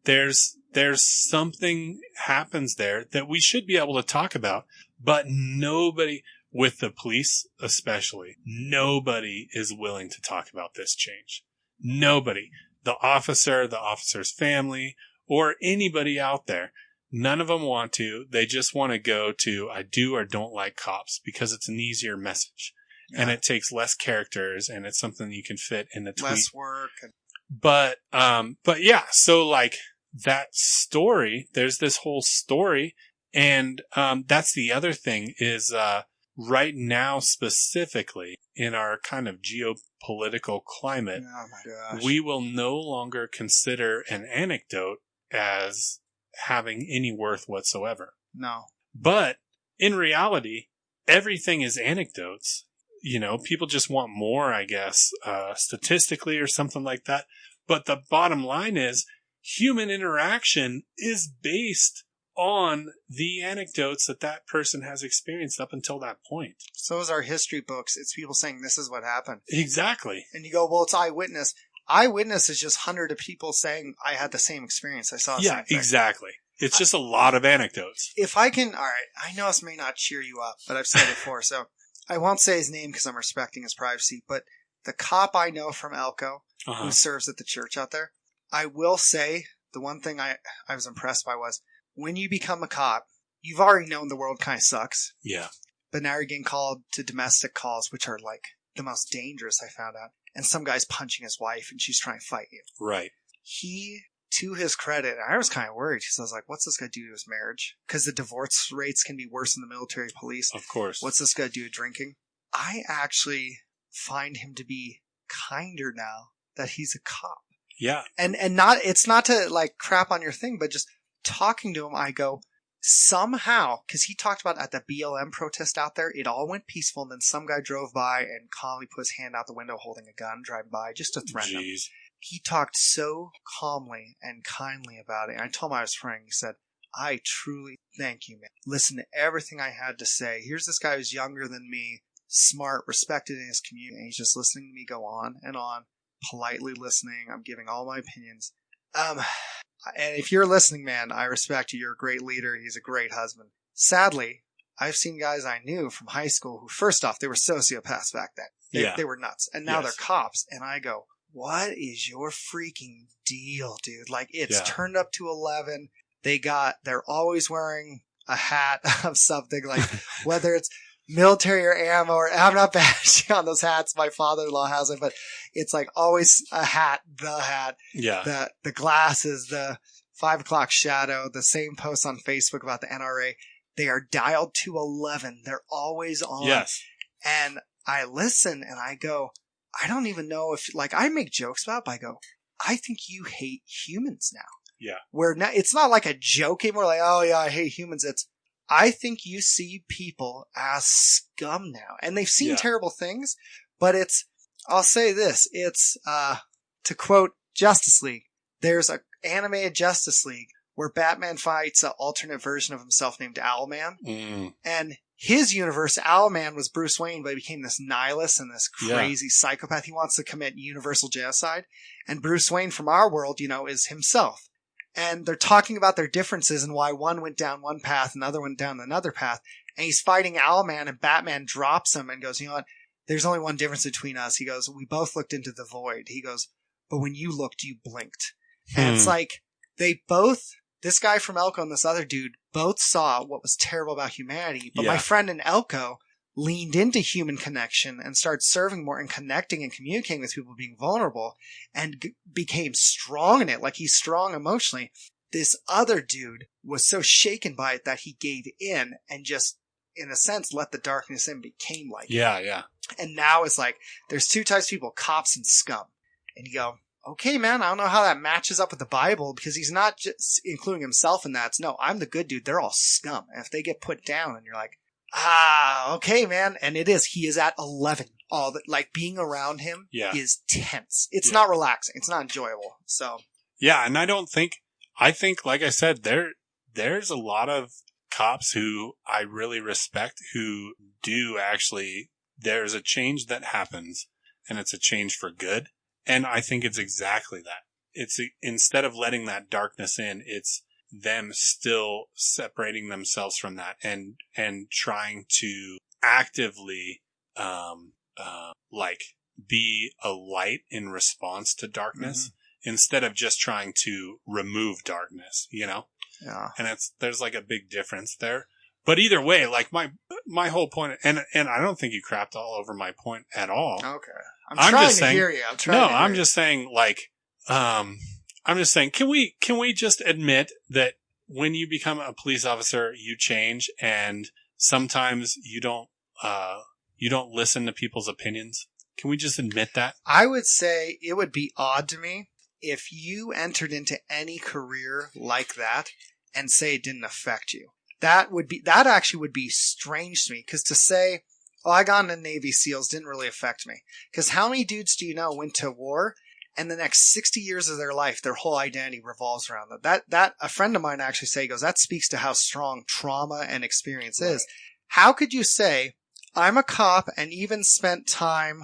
there's something happens there that we should be able to talk about, but nobody, with the police especially, nobody is willing to talk about this change. Nobody. The officer's family, or anybody out there. None of them want to. They just want to go to, I do or don't like cops, because it's an easier message. Yeah. And it takes less characters, and it's something you can fit in a tweet. Less work. But yeah, so like that story, there's this whole story. And, that's the other thing is, right now specifically in our kind of geopolitical climate, oh my gosh, we will no longer consider an anecdote as having any worth whatsoever. No. But in reality, everything is anecdotes. People just want more, I guess, statistically or something like that. But the bottom line is human interaction is based on the anecdotes that person has experienced up until that point. So is our history books. It's people saying this is what happened. Exactly. And you go, well, it's eyewitness. Eyewitness is just hundreds of people saying, I had the same experience. I saw the same thing. Exactly. It's just a lot of anecdotes. If I can, all right, I know this may not cheer you up, but I've said it before, so I won't say his name because I'm respecting his privacy, but the cop I know from Elko, who serves at the church out there, I will say the one thing I was impressed by was when you become a cop, you've already known the world kind of sucks. Yeah. But now you're getting called to domestic calls, which are like the most dangerous, I found out. And some guy's punching his wife and she's trying to fight you. Right. He, to his credit, I was kind of worried because I was like, what's this guy do to his marriage? Because the divorce rates can be worse in the military police. Of course. What's this guy do to drinking? I actually find him to be kinder now that he's a cop. Yeah. And not, it's not to like crap on your thing, but just talking to him, I go, somehow, because he talked about at the BLM protest out there, it all went peaceful, and then some guy drove by and calmly put his hand out the window holding a gun, driving by, just to threaten him. He talked so calmly and kindly about it. And I told him I was praying. He said, I truly thank you, man. Listen to everything I had to say. Here's this guy who's younger than me, smart, respected in his community, and he's just listening to me go on and on, politely listening. I'm giving all my opinions. And if you're listening, man, I respect you. You're a great leader. He's a great husband. Sadly, I've seen guys I knew from high school who, first off, they were sociopaths back then. They were nuts. And now they're cops. And I go, what is your freaking deal, dude? Like, it's turned up to 11. They're always wearing a hat of something, like whether it's military or ammo, or I'm not bashing on those hats. My father-in-law has it, but it's like always a hat, the hat, the glasses, the 5 o'clock shadow, the same post on Facebook about the NRA. They are dialed to 11. They're always on. Yes. And I listen and I go, I don't even know if, like, I make jokes about it, but I go, I think you hate humans now. Yeah. Where now, it's not like a joke anymore, like, oh yeah, I hate humans. It's, I think you see people as scum now. And they've seen terrible things, but I'll say this. It's, to quote Justice League, there's an animated Justice League where Batman fights an alternate version of himself named Owlman. And his universe, Owlman was Bruce Wayne, but he became this nihilist and this crazy psychopath. He wants to commit universal genocide. And Bruce Wayne from our world, is himself. And they're talking about their differences and why one went down one path and the other went down another path. And he's fighting Owlman, and Batman drops him and goes, you know what? There's only one difference between us. He goes, we both looked into the void. He goes, but when you looked, you blinked. And it's like they both, this guy from Elko and this other dude, both saw what was terrible about humanity. But my friend in Elko leaned into human connection and started serving more and connecting and communicating with people, being vulnerable, and became strong in it. Like, he's strong emotionally. This other dude was so shaken by it that he gave in and just, in a sense, let the darkness in, became like it. And now it's like, there's two types of people, cops and scum. And you go, okay, man, I don't know how that matches up with the Bible, because he's not just including himself in that. It's, no, I'm the good dude. They're all scum. And if they get put down, and you're like, okay, man. And he is at 11. Like, being around him is tense. It's not relaxing. It's not enjoyable. So. Yeah. And I think, like I said, there's a lot of cops who I really respect who do actually, there's a change that happens, and it's a change for good. And I think it's exactly that. It's instead of letting that darkness in, it's them still separating themselves from that and trying to actively, be a light in response to darkness instead of just trying to remove darkness, Yeah. And there's like a big difference there. But either way, like my whole point, and I don't think you crapped all over my point at all. Okay. I'm trying to hear you. I'm just saying, can we just admit that when you become a police officer, you change, and sometimes you don't listen to people's opinions? Can we just admit that? I would say it would be odd to me if you entered into any career like that and say it didn't affect you. That actually would be strange to me, because to say, oh, I got into Navy SEALs, didn't really affect me. Because how many dudes do you know went to war, and the next 60 years of their life, their whole identity revolves around them? That a friend of mine actually goes, that speaks to how strong trauma and experience is. How could you say, I'm a cop and even spent time,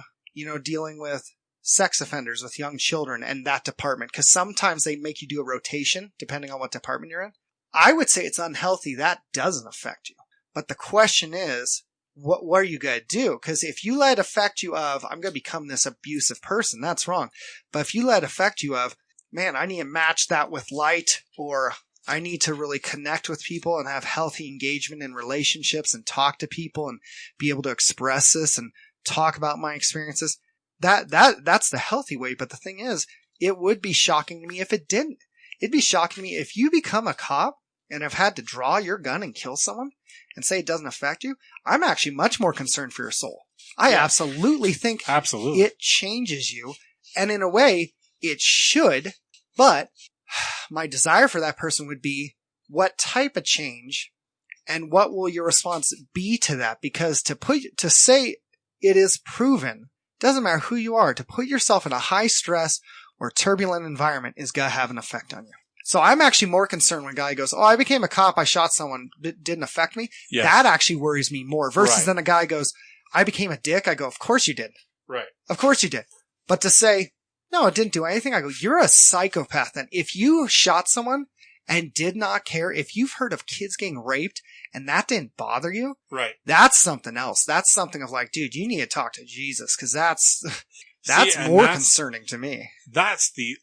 dealing with sex offenders, with young children, and that department? Because sometimes they make you do a rotation depending on what department you're in. I would say it's unhealthy. That doesn't affect you. But the question is, what are you going to do? Because if you let it affect you of, I'm going to become this abusive person, that's wrong. But if you let it affect you of, man, I need to match that with light, or I need to really connect with people and have healthy engagement in relationships and talk to people and be able to express this and talk about my experiences, that's the healthy way. But the thing is, it would be shocking to me if it didn't. It'd be shocking to me if you become a cop and have had to draw your gun and kill someone and say it doesn't affect you. I'm actually much more concerned for your soul. I absolutely think it changes you. And in a way, it should. But my desire for that person would be, what type of change and what will your response be to that? Because to say it is proven, doesn't matter who you are, to put yourself in a high stress or turbulent environment is going to have an effect on you. So I'm actually more concerned when a guy goes, oh, I became a cop, I shot someone, it didn't affect me. Yes. That actually worries me more versus then a guy goes, I became a dick. I go, of course you did. Right. Of course you did. But to say, no, it didn't do anything. I go, you're a psychopath then. If you shot someone and did not care, if you've heard of kids getting raped and that didn't bother you, right? That's something else. That's something of like, dude, you need to talk to Jesus, because that's more concerning to me. That's the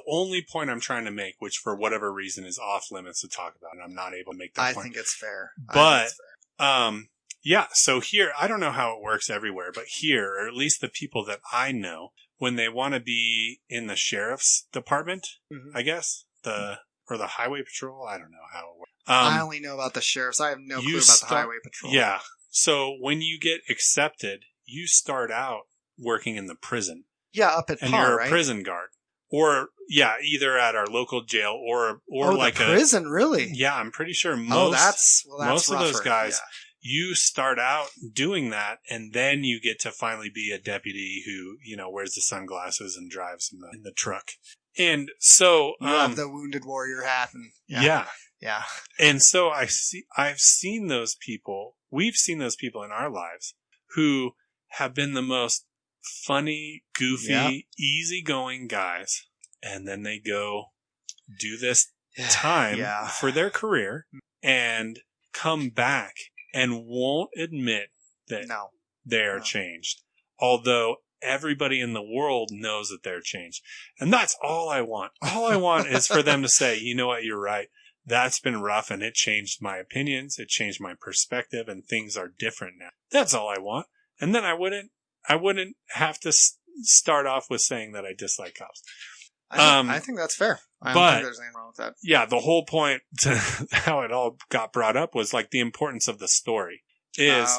only point I'm trying to make, which for whatever reason is off limits to talk about, and I'm not able to make that point. I think it's fair. But, yeah, so here, I don't know how it works everywhere, but here, or at least the people that I know, when they want to be in the sheriff's department, I guess, or the highway patrol, I don't know how it works. I only know about the sheriffs. I have no clue about the highway patrol. Yeah. So when you get accepted, you start out working in the prison. Yeah, up at and par, you're a right? prison guard. either at our local jail or like the prison, really? Yeah, I'm pretty sure that's most of those rougher. guys, you start out doing that, and then you get to finally be a deputy who, wears the sunglasses and drives in the truck. And so you have the wounded warrior hat, and yeah. And so I've seen those people. We've seen those people in our lives who have been the most funny, goofy, easygoing guys, and then they go do this time for their career and come back and won't admit that they're changed. Although everybody in the world knows that they're changed. And that's all I want. All I want is for them to say, you know what, you're right. That's been rough, and it changed my opinions. It changed my perspective, and things are different now. That's all I want. And then I wouldn't have to start off with saying that I dislike cops. I think that's fair. I don't think there's anything wrong with that. Yeah, the whole point to how it all got brought up was like the importance of the story is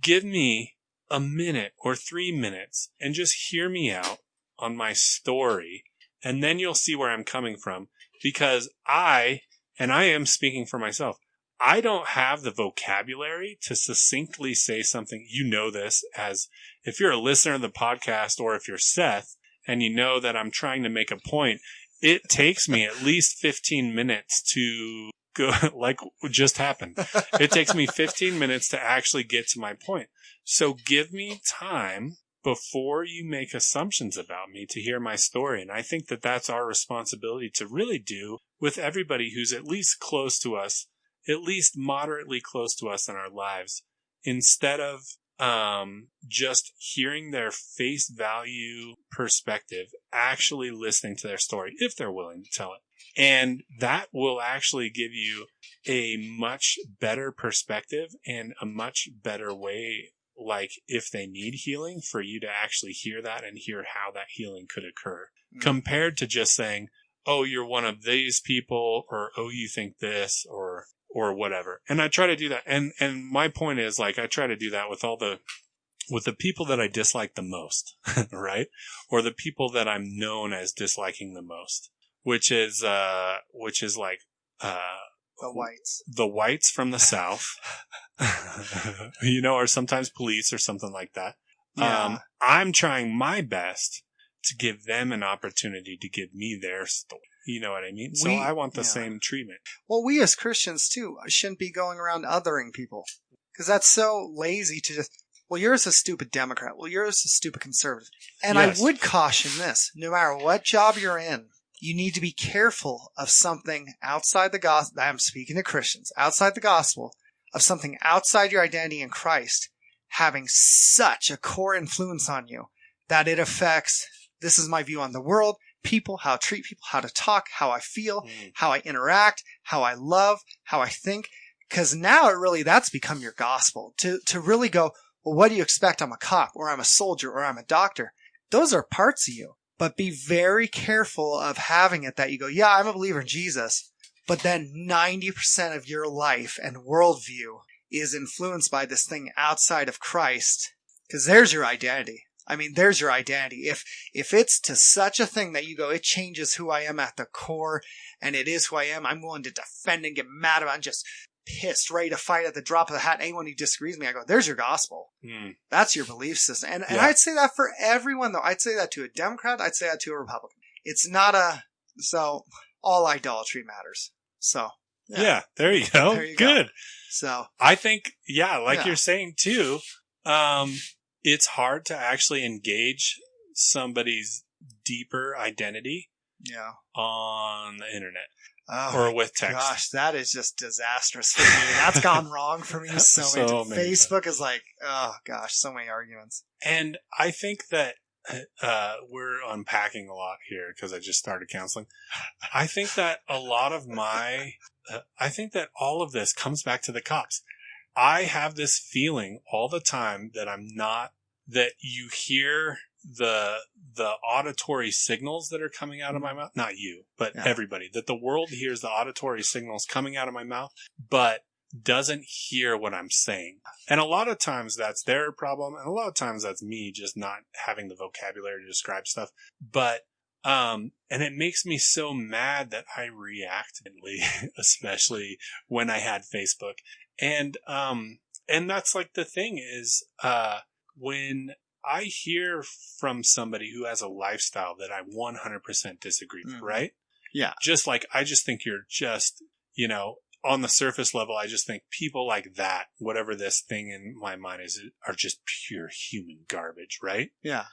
give me a minute or 3 minutes and just hear me out on my story, and then you'll see where I'm coming from, because I am speaking for myself. I don't have the vocabulary to succinctly say something. You know this, as if you're a listener of the podcast, or if you're Seth and you know that I'm trying to make a point, it takes me at least 15 minutes to go, like just happened. It takes me 15 minutes to actually get to my point. So give me time before you make assumptions about me to hear my story. And I think that that's our responsibility to really do with everybody who's at least close to us, at least moderately close to us in our lives, instead of just hearing their face value perspective, actually listening to their story if they're willing to tell it. And that will actually give you a much better perspective and a much better way, like if they need healing, for you to actually hear that and hear how that healing could occur, compared to just saying, oh, you're one of these people, or, oh, you think this, or whatever. And I try to do that. And my point is, like, I try to do that with with the people that I dislike the most, right? Or the people that I'm known as disliking the most, which is like, the whites from the South, or sometimes police or something like that. Yeah. I'm trying my best to give them an opportunity to give me their story. You know what I mean? So I want the same treatment. Well, we as Christians, too, shouldn't be going around othering people. Because that's so lazy to just, well, you're a stupid Democrat. Well, you're a stupid conservative. And yes. I would caution this. No matter what job you're in, you need to be careful of something outside the gospel. I'm speaking to Christians. Outside the gospel, of something outside your identity in Christ having such a core influence on you that it affects, this is my view on the world, people, how I treat people, how to talk, how I feel, how I interact, how I love, how I think. Because now that's become your gospel. To really go, well, what do you expect? I'm a cop, or I'm a soldier, or I'm a doctor. Those are parts of you. But be very careful of having it that you go, yeah, I'm a believer in Jesus, but then 90% of your life and worldview is influenced by this thing outside of Christ, because there's your identity. I mean, there's your identity. If it's to such a thing that you go, it changes who I am at the core, and it is who I am, I'm willing to defend and get mad about it, I'm just pissed, ready to fight at the drop of the hat. Anyone who disagrees with me, I go, there's your gospel. That's your belief system. And I'd say that for everyone, though. I'd say that to a Democrat. I'd say that to a Republican. It's not so all idolatry matters. So. Yeah, there you go. There you Good. Go. So. I think, you're saying too, it's hard to actually engage somebody's deeper identity on the internet. Or with text. Gosh, that is just disastrous for me. That's gone wrong for me so many Facebook is like, oh gosh, so many arguments. And I think that we're unpacking a lot here because I just started counseling. I think that a lot of I think that all of this comes back to the cops. I have this feeling all the time that you hear the auditory signals that are coming out of my mouth, not you, but everybody, that the world hears the auditory signals coming out of my mouth, but doesn't hear what I'm saying. And a lot of times that's their problem. And a lot of times that's me just not having the vocabulary to describe stuff. But And it makes me so mad that I react, especially when I had Facebook. And that's like the thing is, when I hear from somebody who has a lifestyle that I 100% disagree with, right? Yeah. Just like, I just think you're just, on the surface level, I just think people like that, whatever this thing in my mind is, are just pure human garbage, right? Yeah.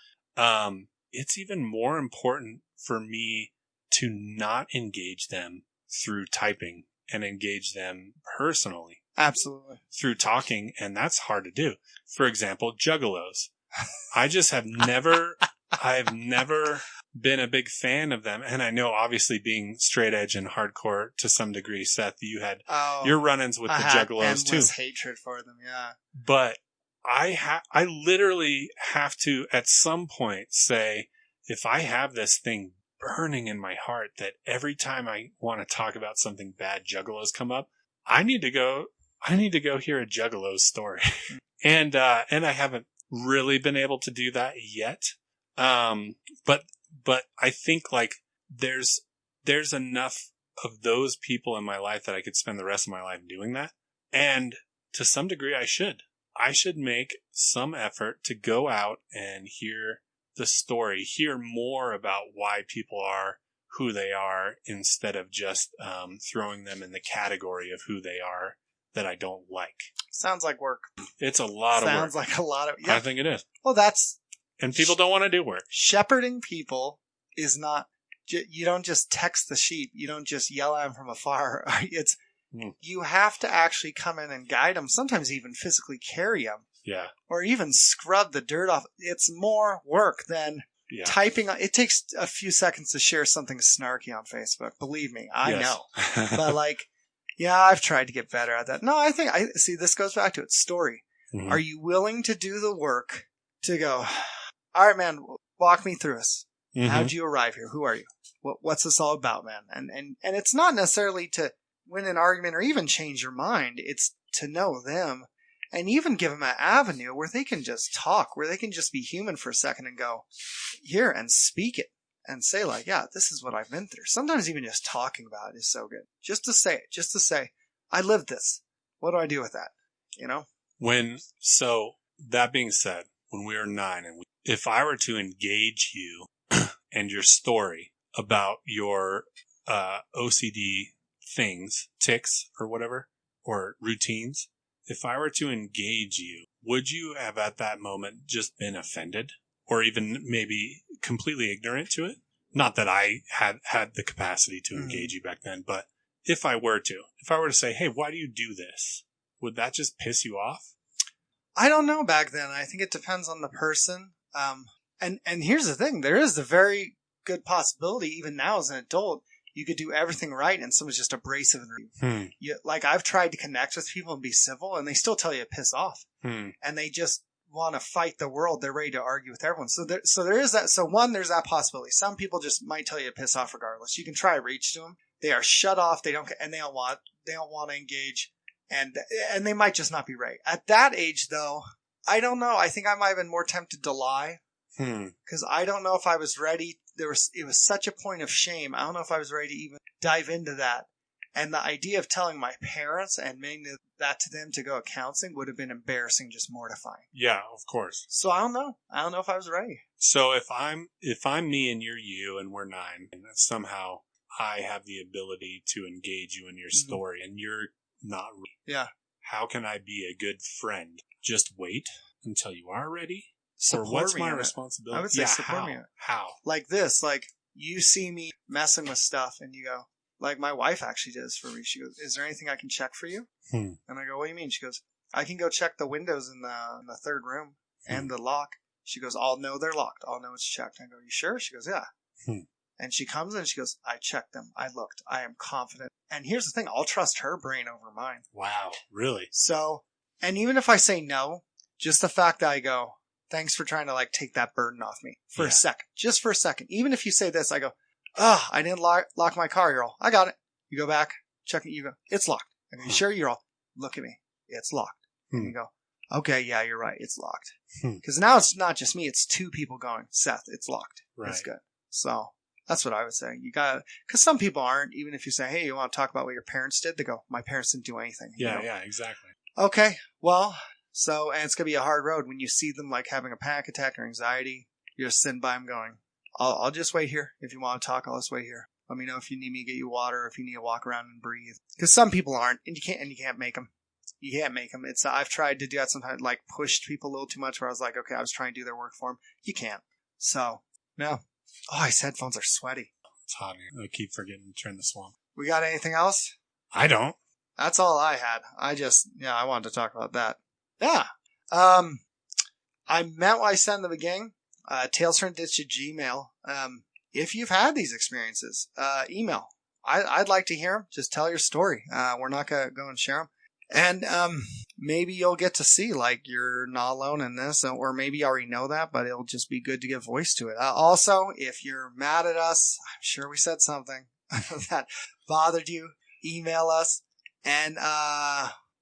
It's even more important for me to not engage them through typing and engage them personally. Absolutely. Through talking, and that's hard to do. For example, juggalos. I just have never, I've never been a big fan of them. And I know, obviously, being straight edge and hardcore to some degree, Seth, you had your run-ins with the juggalos too. Hatred for them, yeah. But I literally have to, at some point, say, if I have this thing burning in my heart that every time I want to talk about something bad, juggalos come up, I need to go hear a juggalo story. And I haven't really been able to do that yet. But I think like there's enough of those people in my life that I could spend the rest of my life doing that. And to some degree, I should make some effort to go out and hear the story, hear more about why people are who they are, instead of just throwing them in the category of who they are that I don't like. Sounds like work. It's a lot of work. Sounds like a lot of... Yeah. I think it is. Well, and people don't want to do work. Shepherding people is not... You don't just text the sheep. You don't just yell at them from afar. You have to actually come in and guide them, sometimes even physically carry them. Yeah. Or even scrub the dirt off. It's more work than typing. It takes a few seconds to share something snarky on Facebook. Believe me, I know. But I've tried to get better at that. No, I think see, this goes back to its story. Mm-hmm. Are you willing to do the work to go, all right, man, walk me through this. Mm-hmm. How'd you arrive here? Who are you? What's this all about, man? And it's not necessarily to win an argument or even change your mind. It's to know them and even give them an avenue where they can just talk, where they can just be human for a second and go here and speak it and say like, yeah, this is what I've been through. Sometimes even just talking about it is so good. Just to say, I lived this. What do I do with that? So that being said, when we were 9 and if I were to engage you and your story about your OCD things, tics or whatever, or routines, if I were to engage you, would you have at that moment just been offended or even maybe completely ignorant to it? Not that I had the capacity to engage you back then, but if I were to say, hey, why do you do this? Would that just piss you off? I don't know back then. I think it depends on the person. And here's the thing. There is a very good possibility, even now as an adult, you could do everything right and someone's just abrasive. I've tried to connect with people and be civil, and they still tell you to piss off. And they just want to fight the world. They're ready to argue with everyone. So there is that. So one, there's that possibility. Some people just might tell you to piss off regardless. You can try to reach to them. They are shut off. They don't want to engage, and they might just not be right. At that age, though, I don't know. I think I might have been more tempted to lie because I don't know if I was ready. It was such a point of shame. I don't know if I was ready to even dive into that. And the idea of telling my parents and making that to them to go to counseling would have been embarrassing, just mortifying. Yeah, of course. So I don't know. I don't know if I was ready. So if I'm me and you're you and we're 9, and somehow I have the ability to engage you in your story and you're not ready. Yeah. How can I be a good friend? Just wait until you are ready? Support or what's me my responsibility? I would say support me. How? Like this, like you see me messing with stuff and you go, like my wife actually does for me. She goes, is there anything I can check for you? And I go, what do you mean? She goes, I can go check the windows in the third room and the lock. She goes, I'll know they're locked. I'll know it's checked. I go, you sure? She goes, yeah. And she comes in and she goes, I checked them. I looked. I am confident. And here's the thing. I'll trust her brain over mine. Wow. Really? So, and even if I say no, just the fact that I go, thanks for trying to take that burden off me for a second, just for a second. Even if you say this, I go, I didn't lock my car. You're all, I got it. You go back, check it. You go, it's locked. I go, you sure? You're all, look at me. It's locked. And you go, okay, yeah, you're right. It's locked. Because now it's not just me. It's 2 people going, Seth, it's locked. Right. That's good. So That's what I would say. You got, because some people aren't. Even if you say, "Hey, you want to talk about what your parents did?" They go, "My parents didn't do anything." Yeah, yeah, exactly. Okay, well, and it's gonna be a hard road when you see them like having a panic attack or anxiety. You're just sitting by them, going, "I'll just wait here. If you want to talk, I'll just wait here. Let me know if you need me to get you water, or if you need to walk around and breathe." Because some people aren't, and you can't make them. You can't make them. It's I've tried to do that sometimes, like pushed people a little too much. Where I was like, okay, I was trying to do their work for them. You can't. So no. Oh, his headphones are sweaty. It's hot here. I keep forgetting to turn this on. We got anything else? I don't. That's all I had. I wanted to talk about that. Yeah. I meant what I said in the beginning. talesfromditch at Gmail. If you've had these experiences, email. I'd like to hear them. Just tell your story. We're not going to go and share them. And maybe you'll get to see, like, you're not alone in this, or maybe you already know that, but it'll just be good to give voice to it. Also, if you're mad at us, I'm sure we said something that bothered you, email us. And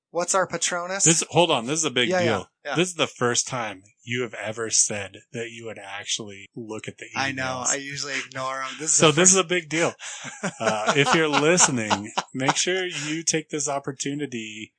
what's our Patronus? Hold on, this is a big deal. Yeah. This is the first time you have ever said that you would actually look at the emails. I know. I usually ignore them. This is a big deal. If you're listening, make sure you take this opportunity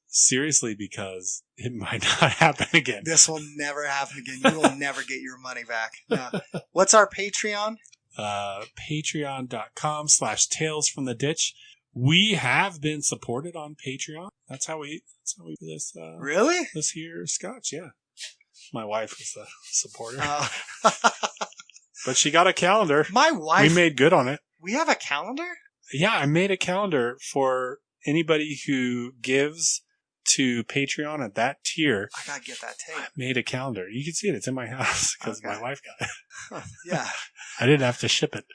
seriously, because it might not happen again. This will never happen again. You will never get your money back. No. What's our Patreon? Patreon.com/talesfromtheditch. We have been supported on Patreon. That's how we do this. Really? This here scotch, yeah. My wife was a supporter. But she got a calendar. My wife. We made good on it. We have a calendar? Yeah, I made a calendar for anybody who gives to Patreon at that tier. I gotta get that tape. I made a calendar. You can see it. It's in my house because my wife got it. Yeah. I didn't have to ship it.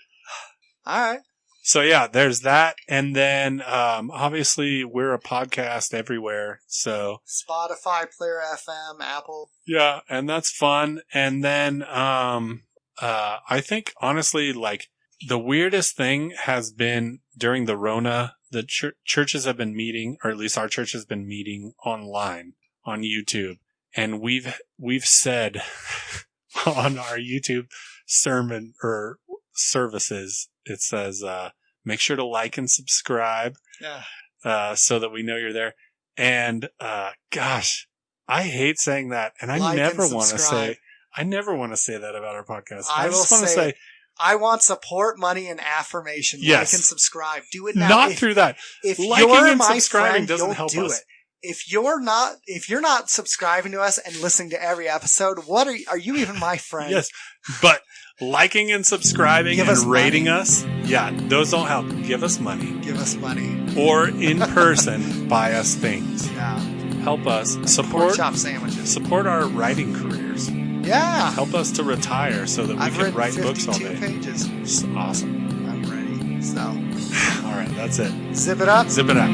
All right. So yeah, there's that. And then, obviously we're a podcast everywhere. So Spotify, Player FM, Apple. Yeah. And that's fun. And then, I think honestly, like the weirdest thing has been during the Rona, the churches have been meeting, or at least our church has been meeting online on YouTube. And we've said on our YouTube sermon or services, it says, make sure to like and subscribe. Yeah. So that we know you're there. And, gosh, I hate saying that. And I never want to say that about our podcast. I just want to say, I want support, money, and affirmation. Yes. Like and subscribe. Do it now. Not through that. If liking you're and my subscribing friend, doesn't you'll help do us. it. If you're not subscribing to us and listening to every episode, what are you even my friend? Yes, but liking and subscribing and rating us, yeah, those don't help. Give us money. Give us money. Or in person, buy us things. Yeah. Help us Pork chop sandwiches. Support our writing careers. Yeah. Help us to retire so that we can write books all day. Pages. It's awesome. I'm ready. So. All right, that's it. Zip it up. Zip it up.